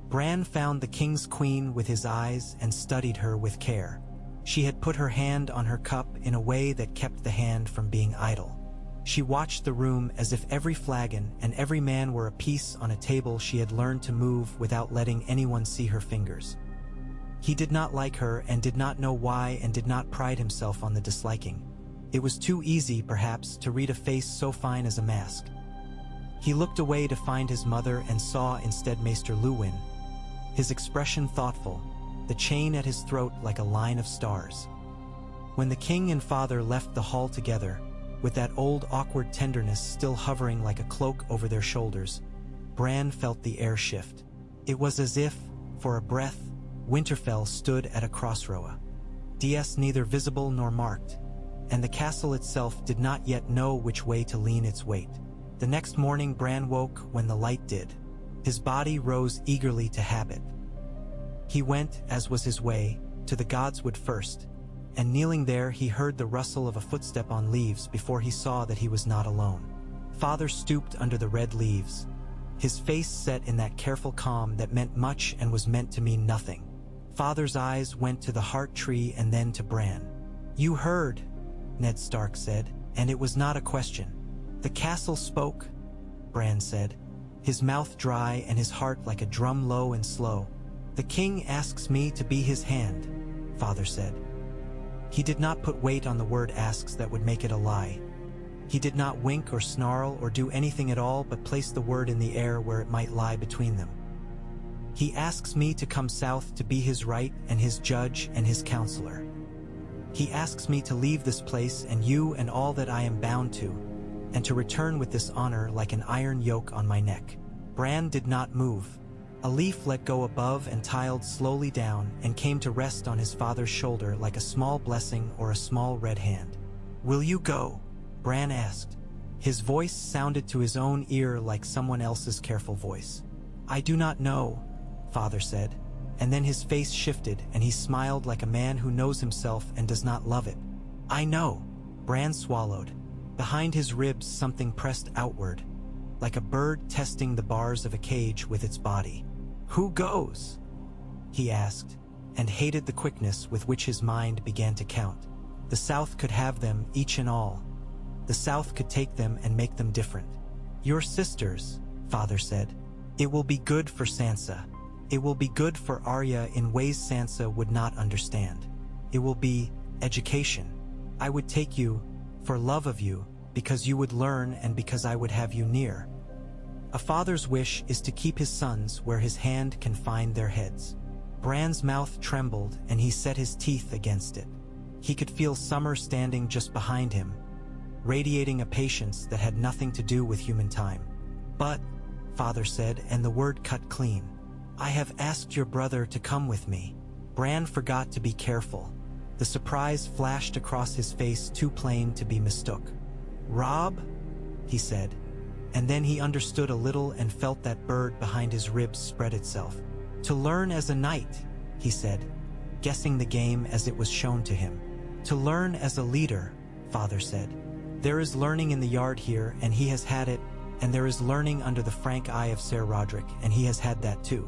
Bran found the king's queen with his eyes and studied her with care. She had put her hand on her cup in a way that kept the hand from being idle. She watched the room as if every flagon and every man were a piece on a table she had learned to move without letting anyone see her fingers. He did not like her and did not know why and did not pride himself on the disliking. It was too easy, perhaps, to read a face so fine as a mask. He looked away to find his mother and saw instead Maester Luwin, his expression thoughtful, the chain at his throat like a line of stars. When the king and father left the hall together, with that old awkward tenderness still hovering like a cloak over their shoulders, Bran felt the air shift. It was as if, for a breath, Winterfell stood at a crossroad. DS neither visible nor marked, and the castle itself did not yet know which way to lean its weight. The next morning Bran woke when the light did. His body rose eagerly to habit. He went, as was his way, to the godswood first, and kneeling there he heard the rustle of a footstep on leaves before he saw that he was not alone. Father stooped under the red leaves, his face set in that careful calm that meant much and was meant to mean nothing. Father's eyes went to the heart tree and then to Bran. "You heard," Ned Stark said, and it was not a question. "The castle spoke," Bran said, his mouth dry and his heart like a drum low and slow. "The king asks me to be his hand," Father said. He did not put weight on the word asks that would make it a lie. He did not wink or snarl or do anything at all but place the word in the air where it might lie between them. "He asks me to come south to be his right and his judge and his counselor. He asks me to leave this place and you and all that I am bound to, and to return with this honor like an iron yoke on my neck." Bran did not move. A leaf let go above and tiled slowly down and came to rest on his father's shoulder like a small blessing or a small red hand. "Will you go?" Bran asked. His voice sounded to his own ear like someone else's careful voice. "I do not know," Father said, and then his face shifted and he smiled like a man who knows himself and does not love it. "I know." Bran swallowed. Behind his ribs something pressed outward, like a bird testing the bars of a cage with its body. "Who goes?" he asked, and hated the quickness with which his mind began to count. The South could have them, each and all. The South could take them and make them different. "Your sisters," Father said. "It will be good for Sansa. It will be good for Arya in ways Sansa would not understand. It will be education. I would take you, for love of you, because you would learn and because I would have you near." A father's wish is to keep his sons where his hand can find their heads. Bran's mouth trembled and he set his teeth against it. He could feel summer standing just behind him, radiating a patience that had nothing to do with human time. "But," Father said, and the word cut clean, "I have asked your brother to come with me." Bran forgot to be careful. The surprise flashed across his face too plain to be mistook. "Robb?" he said, and then he understood a little and felt that bird behind his ribs spread itself. "To learn as a knight," he said, guessing the game as it was shown to him. "To learn as a leader," Father said. "There is learning in the yard here, and he has had it, and there is learning under the frank eye of Ser Roderick, and he has had that too.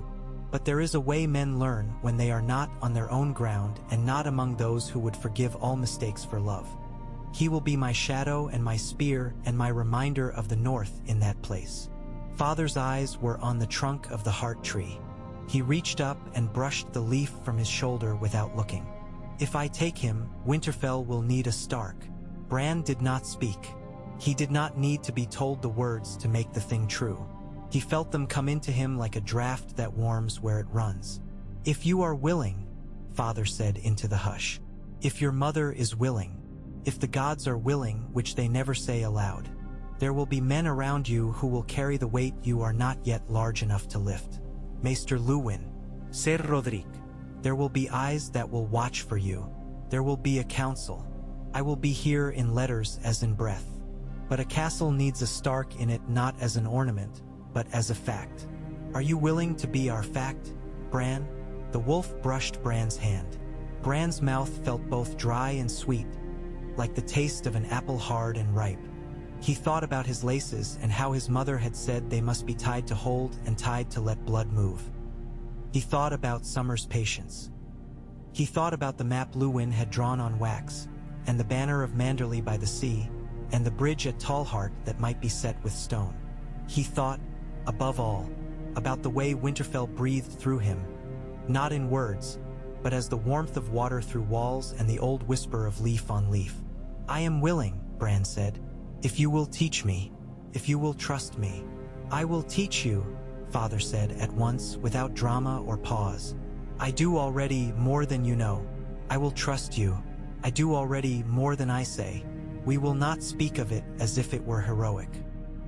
But there is a way men learn when they are not on their own ground and not among those who would forgive all mistakes for love." He will be my shadow and my spear and my reminder of the north in that place." Father's eyes were on the trunk of the heart tree. He reached up and brushed the leaf from his shoulder without looking. "If I take him, Winterfell will need a Stark." Bran did not speak. He did not need to be told the words to make the thing true. He felt them come into him like a draft that warms where it runs. "If you are willing," Father said into the hush. "If your mother is willing. If the gods are willing, which they never say aloud. There will be men around you who will carry the weight you are not yet large enough to lift. Maester Luwin, Ser Rodrik. There will be eyes that will watch for you. There will be a council. I will be here in letters as in breath. But a castle needs a Stark in it, not as an ornament, but as a fact. Are you willing to be our fact, Bran?" The wolf brushed Bran's hand. Bran's mouth felt both dry and sweet, like the taste of an apple, hard and ripe. He thought about his laces and how his mother had said they must be tied to hold and tied to let blood move. He thought about Summer's patience. He thought about the map Luwin had drawn on wax, and the banner of Manderley by the sea, and the bridge at Tallheart that might be set with stone. He thought, above all, about the way Winterfell breathed through him, not in words, but as the warmth of water through walls and the old whisper of leaf on leaf. "I am willing," Bran said. "If you will teach me, if you will trust me." "I will teach you," Father said at once, without drama or pause. "I do already more than you know. I will trust you. I do already more than I say. We will not speak of it as if it were heroic.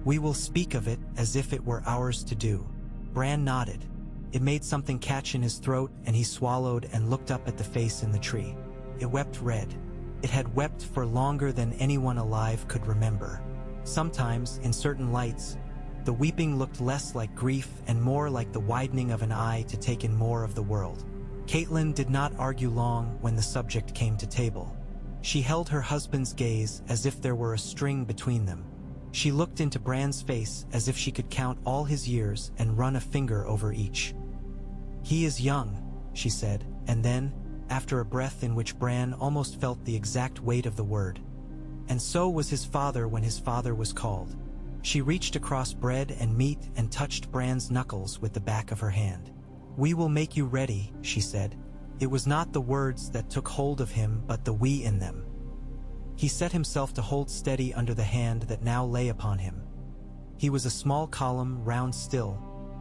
We will speak of it as if it were ours to do." Bran nodded. It made something catch in his throat, and he swallowed and looked up at the face in the tree. It wept red. It had wept for longer than anyone alive could remember. Sometimes, in certain lights, the weeping looked less like grief and more like the widening of an eye to take in more of the world. Catelyn did not argue long when the subject came to table. She held her husband's gaze as if there were a string between them. She looked into Bran's face as if she could count all his years and run a finger over each. "He is young," she said, and then, after a breath in which Bran almost felt the exact weight of the word, "And so was his father when his father was called." She reached across bread and meat and touched Bran's knuckles with the back of her hand. "We will make you ready," she said. It was not the words that took hold of him, but the we in them. He set himself to hold steady under the hand that now lay upon him. He was a small column, round still.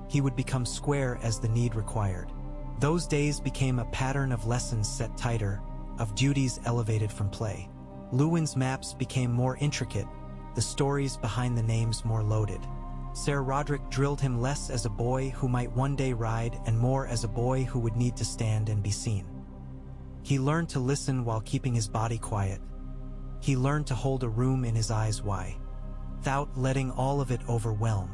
He would become square as the need required. Those days became a pattern of lessons set tighter, of duties elevated from play. Luwin's maps became more intricate, the stories behind the names more loaded. Ser Rodrik drilled him less as a boy who might one day ride and more as a boy who would need to stand and be seen. He learned to listen while keeping his body quiet. He learned to hold a room in his eyes without letting all of it overwhelm.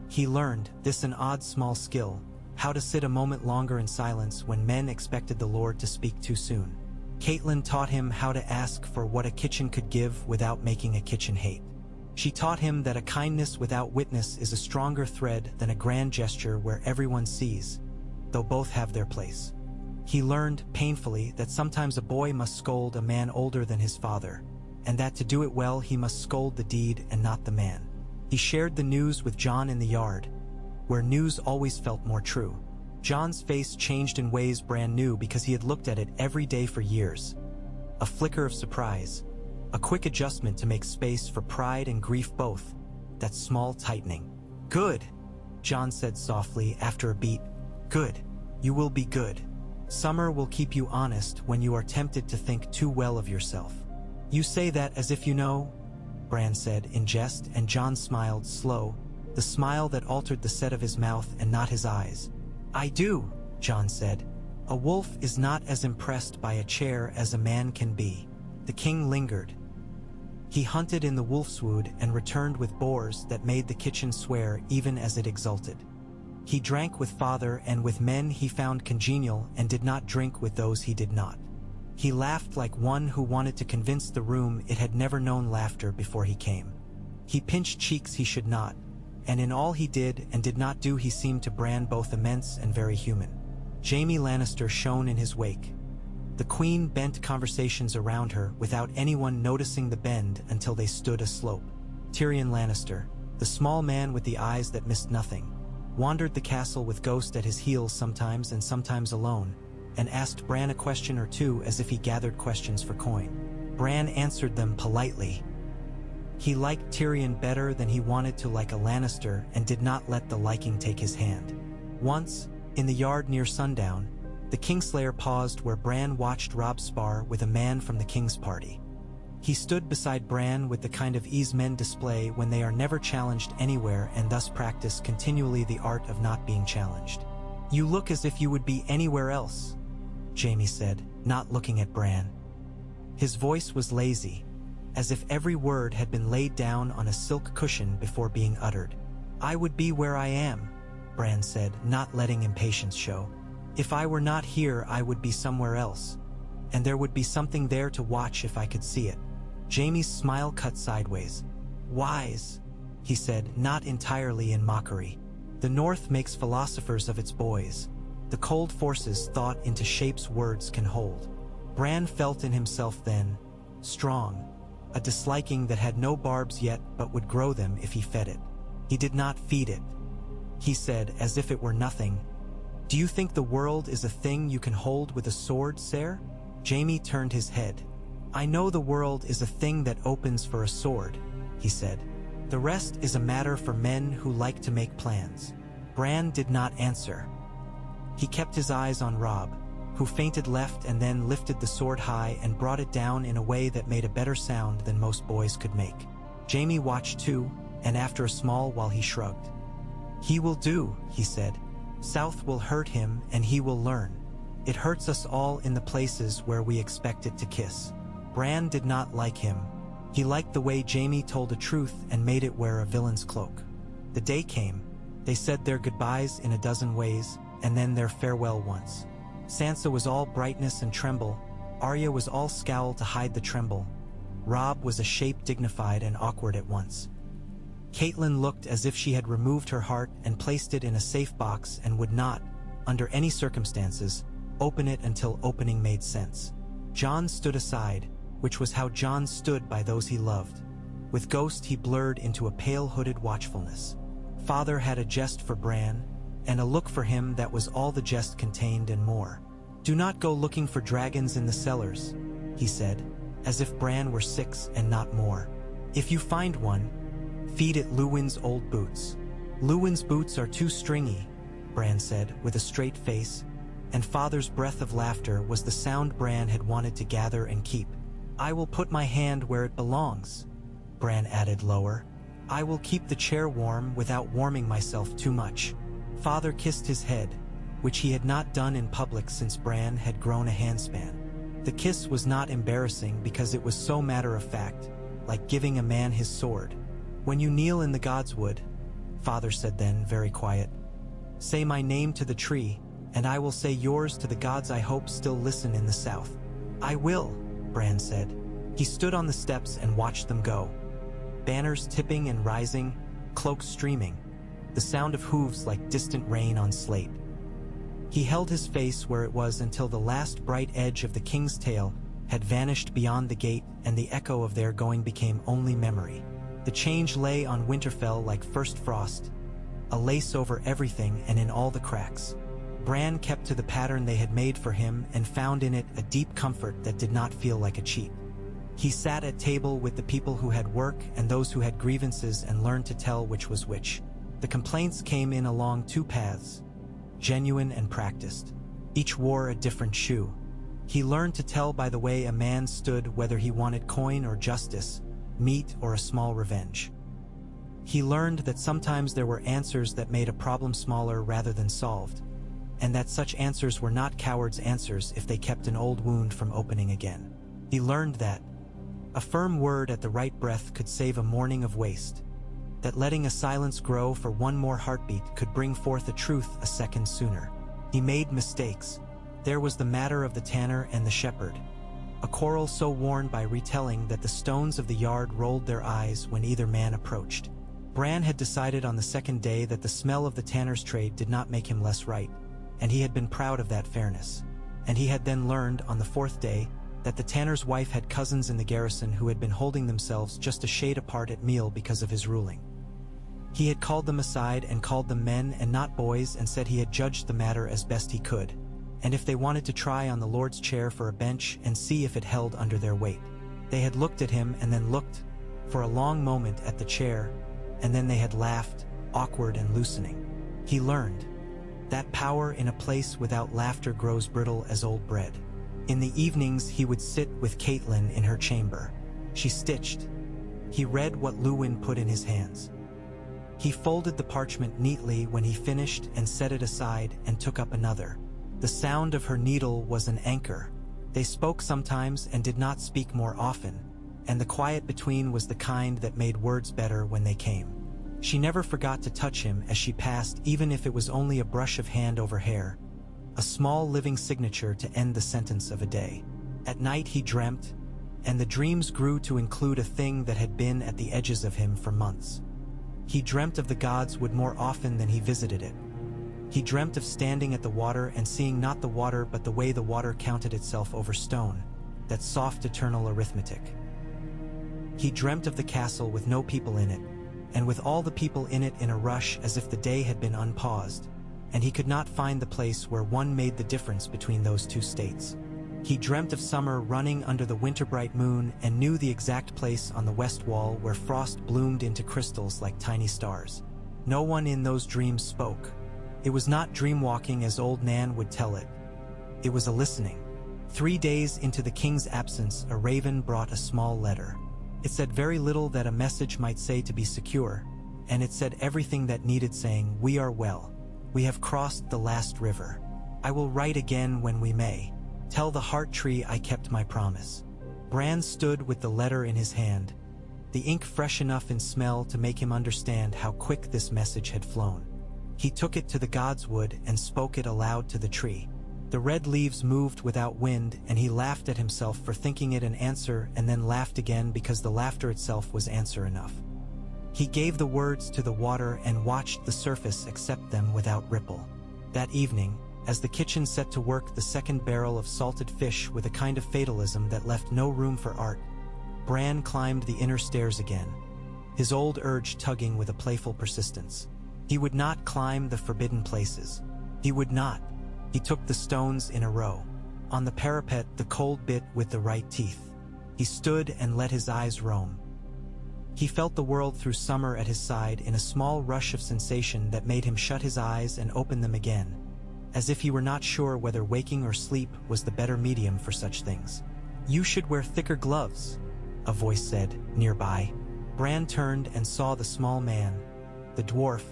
He learned, this an odd small skill, how to sit a moment longer in silence when men expected the Lord to speak too soon. Catelyn taught him how to ask for what a kitchen could give without making a kitchen hate. She taught him that a kindness without witness is a stronger thread than a grand gesture where everyone sees, though both have their place. He learned, painfully, that sometimes a boy must scold a man older than his father, and that to do it well he must scold the deed and not the man. He shared the news with Jon in the yard, where news always felt more true. Jon's face changed in ways Bran knew because he had looked at it every day for years. A flicker of surprise, a quick adjustment to make space for pride and grief both, that small tightening. "Good," Jon said softly after a beat. "Good. You will be good. Summer will keep you honest when you are tempted to think too well of yourself." "You say that as if you know," Bran said in jest, and Jon smiled, slow, the smile that altered the set of his mouth and not his eyes. "I do," Jon said. "A wolf is not as impressed by a chair as a man can be." The king lingered. He hunted in the wolfswood and returned with boars that made the kitchen swear even as it exulted. He drank with father and with men he found congenial and did not drink with those he did not. He laughed like one who wanted to convince the room it had never known laughter before he came. He pinched cheeks he should not, and in all he did and did not do he seemed to Bran both immense and very human. Jaime Lannister shone in his wake. The queen bent conversations around her without anyone noticing the bend until they stood aslope. Tyrion Lannister, the small man with the eyes that missed nothing, wandered the castle with Ghost at his heels sometimes and sometimes alone, and asked Bran a question or two as if he gathered questions for coin. Bran answered them politely. He liked Tyrion better than he wanted to like a Lannister and did not let the liking take his hand. Once, in the yard near sundown, the Kingslayer paused where Bran watched Robb spar with a man from the King's party. He stood beside Bran with the kind of ease men display when they are never challenged anywhere and thus practice continually the art of not being challenged. "You look as if you would be anywhere else," Jaime said, not looking at Bran. His voice was lazy, as if every word had been laid down on a silk cushion before being uttered. "I would be where I am," Bran said, not letting impatience show. "If I were not here, I would be somewhere else, and there would be something there to watch if I could see it." Jaime's smile cut sideways. "Wise," he said, not entirely in mockery. "The North makes philosophers of its boys. The cold forces thought into shapes words can hold." Bran felt in himself then, strong, a disliking that had no barbs yet but would grow them if he fed it. He did not feed it. He said, as if it were nothing, "Do you think the world is a thing you can hold with a sword, Ser?" Jaime turned his head. "I know the world is a thing that opens for a sword," he said. "The rest is a matter for men who like to make plans." Bran did not answer. He kept his eyes on Robb, who feinted left and then lifted the sword high and brought it down in a way that made a better sound than most boys could make. Jaime watched too, and after a small while he shrugged. "He will do," he said. "South will hurt him and he will learn. It hurts us all in the places where we expect it to kiss." Bran did not like him. He liked the way Jaime told the truth and made it wear a villain's cloak. The day came. They said their goodbyes in a dozen ways, and then their farewell once. Sansa was all brightness and tremble. Arya was all scowl to hide the tremble. Robb was a shape dignified and awkward at once. Catelyn looked as if she had removed her heart and placed it in a safe box and would not, under any circumstances, open it until opening made sense. Jon stood aside, which was how Jon stood by those he loved. With Ghost he blurred into a pale-hooded watchfulness. Father had a jest for Bran, and a look for him that was all the jest contained and more. "Do not go looking for dragons in the cellars," he said, as if Bran were 6 and not more. "If you find one, feed it Luwin's old boots." "Luwin's boots are too stringy," Bran said, with a straight face, and Father's breath of laughter was the sound Bran had wanted to gather and keep. "I will put my hand where it belongs," Bran added lower. "I will keep the chair warm without warming myself too much." Father kissed his head, which he had not done in public since Bran had grown a handspan. The kiss was not embarrassing because it was so matter-of-fact, like giving a man his sword. "When you kneel in the godswood," Father said then, very quiet, "say my name to the tree, and I will say yours to the gods I hope still listen in the south." "I will," Bran said. He stood on the steps and watched them go. Banners tipping and rising, cloaks streaming, the sound of hooves like distant rain on slate. He held his face where it was until the last bright edge of the king's tail had vanished beyond the gate and the echo of their going became only memory. The change lay on Winterfell like first frost, a lace over everything and in all the cracks. Bran kept to the pattern they had made for him and found in it a deep comfort that did not feel like a cheat. He sat at table with the people who had work and those who had grievances and learned to tell which was which. The complaints came in along 2 paths, genuine and practiced. Each wore a different shoe. He learned to tell by the way a man stood whether he wanted coin or justice, meat or a small revenge. He learned that sometimes there were answers that made a problem smaller rather than solved, and that such answers were not cowards' answers if they kept an old wound from opening again. He learned that a firm word at the right breath could save a morning of waste, that letting a silence grow for one more heartbeat could bring forth a truth a second sooner. He made mistakes. There was the matter of the tanner and the shepherd, a quarrel so worn by retelling that the stones of the yard rolled their eyes when either man approached. Bran had decided on the second day that the smell of the tanner's trade did not make him less right, and he had been proud of that fairness. and he had then learned on the fourth day that the tanner's wife had cousins in the garrison who had been holding themselves just a shade apart at meal because of his ruling. He had called them aside and called them men and not boys, and said he had judged the matter as best he could, and if they wanted to try on the Lord's chair for a bench and see if it held under their weight. They had looked at him and then looked for a long moment at the chair, and then they had laughed, awkward and loosening. He learned that power in a place without laughter grows brittle as old bread. In the evenings he would sit with Caitlin in her chamber. She stitched. He read what Luwin put in his hands. He folded the parchment neatly when he finished and set it aside and took up another. The sound of her needle was an anchor. They spoke sometimes and did not speak more often, and the quiet between was the kind that made words better when they came. She never forgot to touch him as she passed, even if it was only a brush of hand over hair, a small living signature to end the sentence of a day. At night he dreamt, and the dreams grew to include a thing that had been at the edges of him for months. He dreamt of the gods wood more often than he visited it. He dreamt of standing at the water and seeing not the water but the way the water counted itself over stone, that soft eternal arithmetic. He dreamt of the castle with no people in it, and with all the people in it in a rush as if the day had been unpaused, and he could not find the place where one made the difference between those two states. He dreamt of summer running under the winter-bright moon and knew the exact place on the west wall where frost bloomed into crystals like tiny stars. No one in those dreams spoke. It was not dream-walking as old Nan would tell it. It was a listening. 3 days into the king's absence, a raven brought a small letter. It said very little that a message might say to be secure, and it said everything that needed saying. We are well. We have crossed the last river. I will write again when we may. Tell the heart tree I kept my promise. Bran stood with the letter in his hand, the ink fresh enough in smell to make him understand how quick this message had flown. He took it to the god's wood and spoke it aloud to the tree. The red leaves moved without wind, and he laughed at himself for thinking it an answer and then laughed again because the laughter itself was answer enough. He gave the words to the water and watched the surface accept them without ripple. That evening, as the kitchen set to work the second barrel of salted fish with a kind of fatalism that left no room for art, Bran climbed the inner stairs again, his old urge tugging with a playful persistence. He would not climb the forbidden places. He would not. He took the stones in a row. On the parapet, the cold bit with the right teeth. He stood and let his eyes roam. He felt the world through summer at his side in a small rush of sensation that made him shut his eyes and open them again, as if he were not sure whether waking or sleep was the better medium for such things. You should wear thicker gloves, a voice said, nearby. Bran turned and saw the small man, the dwarf,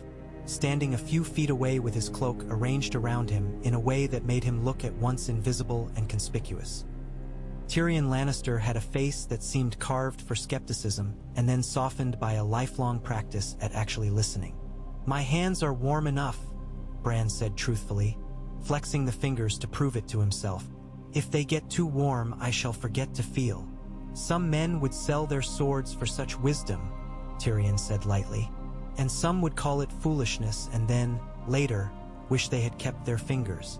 standing a few feet away with his cloak arranged around him in a way that made him look at once invisible and conspicuous. Tyrion Lannister had a face that seemed carved for skepticism and then softened by a lifelong practice at actually listening. My hands are warm enough, Bran said truthfully, flexing the fingers to prove it to himself. If they get too warm, I shall forget to feel. Some men would sell their swords for such wisdom, Tyrion said lightly, and some would call it foolishness and then, later, wish they had kept their fingers.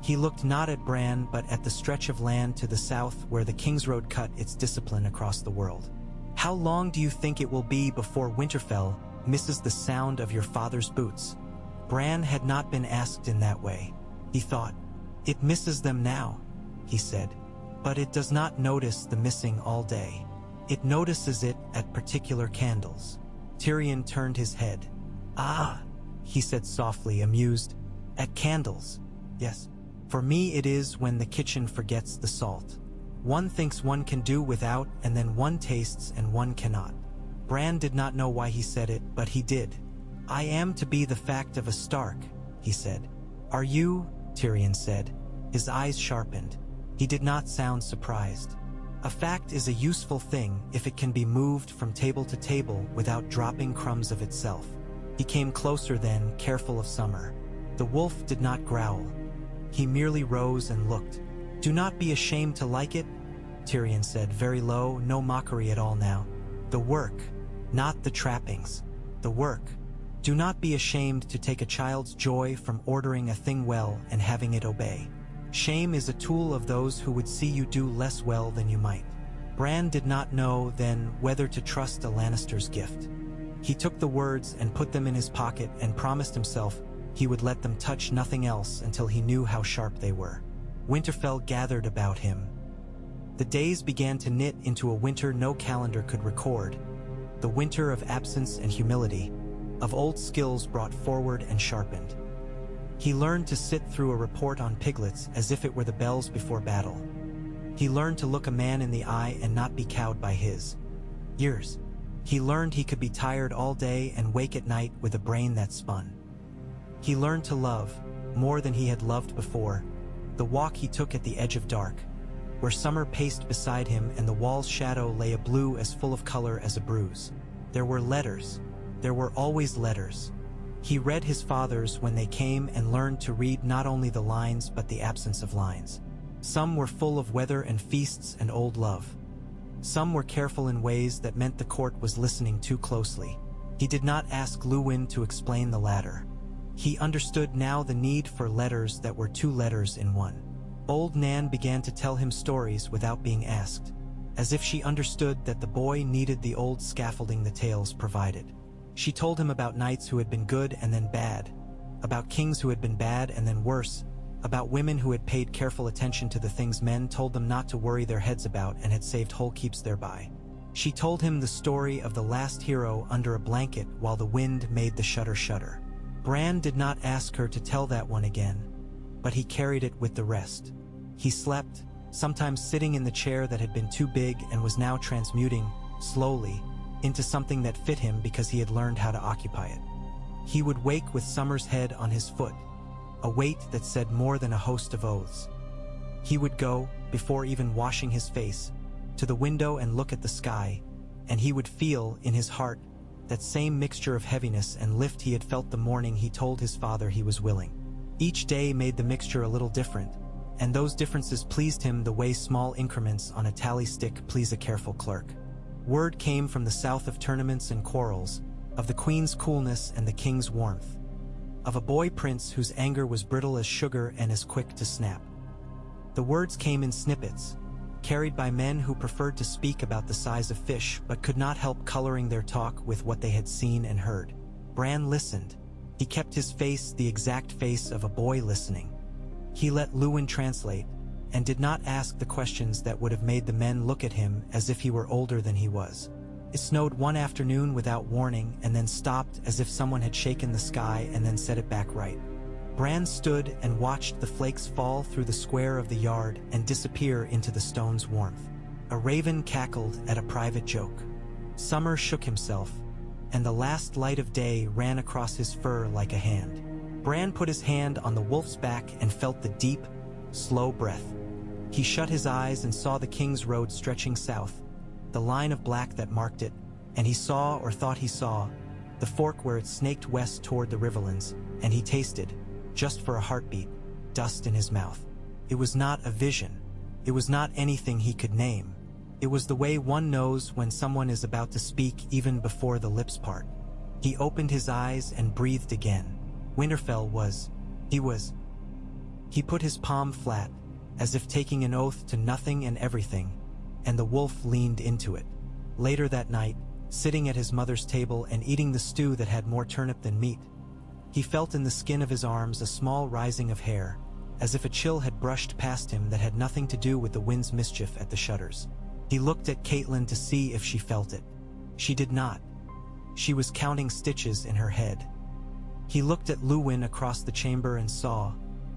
He looked not at Bran but at the stretch of land to the south where the Kingsroad cut its discipline across the world. How long do you think it will be before Winterfell misses the sound of your father's boots? Bran had not been asked in that way. He thought, it misses them now, he said, but it does not notice the missing all day. It notices it at particular candles. Tyrion turned his head. Ah, he said softly, amused. At candles, yes. For me it is when the kitchen forgets the salt. One thinks one can do without, and then one tastes and one cannot. Bran did not know why he said it, but he did. I am to be the fact of a Stark, he said. Are you? Tyrion said. His eyes sharpened. He did not sound surprised. A fact is a useful thing if it can be moved from table to table without dropping crumbs of itself. He came closer then, careful of summer. The wolf did not growl. He merely rose and looked. Do not be ashamed to like it, Tyrion said very low, no mockery at all now. The work, not the trappings. The work. Do not be ashamed to take a child's joy from ordering a thing well and having it obey. Shame is a tool of those who would see you do less well than you might. Bran did not know then whether to trust a Lannister's gift. He took the words and put them in his pocket and promised himself he would let them touch nothing else until he knew how sharp they were. Winterfell gathered about him. The days began to knit into a winter no calendar could record, the winter of absence and humility, of old skills brought forward and sharpened. He learned to sit through a report on piglets as if it were the bells before battle. He learned to look a man in the eye and not be cowed by his years. He learned he could be tired all day and wake at night with a brain that spun. He learned to love, more than he had loved before, the walk he took at the edge of dark, where summer paced beside him and the wall's shadow lay a blue as full of color as a bruise. There were letters. There were always letters. He read his father's when they came and learned to read not only the lines but the absence of lines. Some were full of weather and feasts and old love. Some were careful in ways that meant the court was listening too closely. He did not ask Luwin to explain the latter. He understood now the need for letters that were two letters in one. Old Nan began to tell him stories without being asked, as if she understood that the boy needed the old scaffolding the tales provided. She told him about knights who had been good and then bad, about kings who had been bad and then worse, about women who had paid careful attention to the things men told them not to worry their heads about and had saved whole keeps thereby. She told him the story of the last hero under a blanket while the wind made the shutter shudder. Bran did not ask her to tell that one again, but he carried it with the rest. He slept, sometimes sitting in the chair that had been too big and was now transmuting, slowly, into something that fit him because he had learned how to occupy it. He would wake with summer's head on his foot, a weight that said more than a host of oaths. He would go, before even washing his face, to the window and look at the sky, and he would feel, in his heart, that same mixture of heaviness and lift he had felt the morning he told his father he was willing. Each day made the mixture a little different, and those differences pleased him the way small increments on a tally stick please a careful clerk. Word came from the south of tournaments and quarrels, of the queen's coolness and the king's warmth, of a boy prince whose anger was brittle as sugar and as quick to snap. The words came in snippets, carried by men who preferred to speak about the size of fish but could not help coloring their talk with what they had seen and heard. Bran listened. He kept his face the exact face of a boy listening. He let Luwin translate, and did not ask the questions that would have made the men look at him as if he were older than he was. It snowed one afternoon without warning and then stopped as if someone had shaken the sky and then set it back right. Bran stood and watched the flakes fall through the square of the yard and disappear into the stone's warmth. A raven cackled at a private joke. Summer shook himself, and the last light of day ran across his fur like a hand. Bran put his hand on the wolf's back and felt the deep, slow breath. He shut his eyes and saw the King's Road stretching south, the line of black that marked it, and he saw, or thought he saw, the fork where it snaked west toward the Riverlands, and he tasted, just for a heartbeat, dust in his mouth. It was not a vision. It was not anything he could name. It was the way one knows when someone is about to speak even before the lips part. He opened his eyes and breathed again. Winterfell was. He put his palm flat, as if taking an oath to nothing and everything, and the wolf leaned into it. Later that night, sitting at his mother's table and eating the stew that had more turnip than meat, he felt in the skin of his arms a small rising of hair, as if a chill had brushed past him that had nothing to do with the wind's mischief at the shutters. He looked at Catelyn to see if she felt it. She did not. She was counting stitches in her head. He looked at Luwin across the chamber and saw,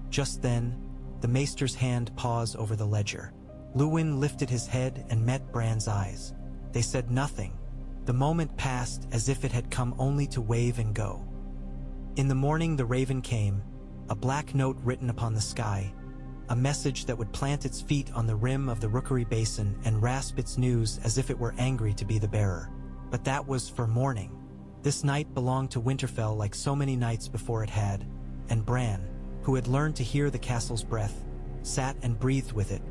just then, the maester's hand pause over the ledger. Luwin lifted his head and met Bran's eyes. They said nothing. The moment passed as if it had come only to wave and go. In the morning the raven came, a black note written upon the sky, a message that would plant its feet on the rim of the rookery basin and rasp its news as if it were angry to be the bearer. But that was for morning. This night belonged to Winterfell like so many nights before it had, and Bran, who had learned to hear the castle's breath, sat and breathed with it,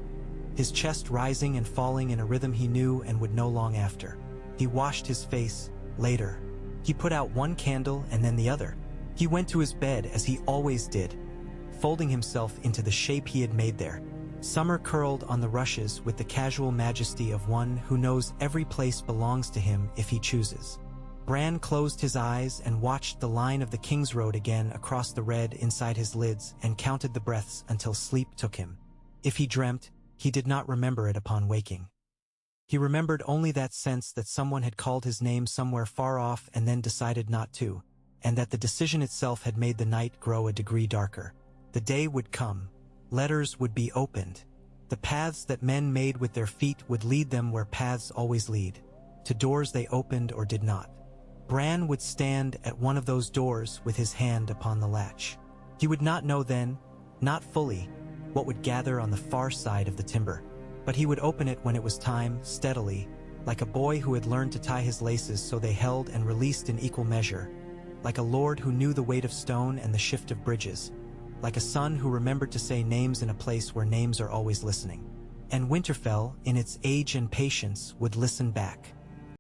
his chest rising and falling in a rhythm he knew and would know long after. He washed his face, later. He put out one candle and then the other. He went to his bed as he always did, folding himself into the shape he had made there. Summer curled on the rushes with the casual majesty of one who knows every place belongs to him if he chooses. Bran closed his eyes and watched the line of the King's Road again across the red inside his lids and counted the breaths until sleep took him. If he dreamt, he did not remember it upon waking. He remembered only that sense that someone had called his name somewhere far off and then decided not to, and that the decision itself had made the night grow a degree darker. The day would come. Letters would be opened. The paths that men made with their feet would lead them where paths always lead, to doors they opened or did not. Bran would stand at one of those doors with his hand upon the latch. He would not know then, not fully, what would gather on the far side of the timber. But he would open it when it was time, steadily, like a boy who had learned to tie his laces so they held and released in equal measure, like a lord who knew the weight of stone and the shift of bridges, like a son who remembered to say names in a place where names are always listening. And Winterfell, in its age and patience, would listen back.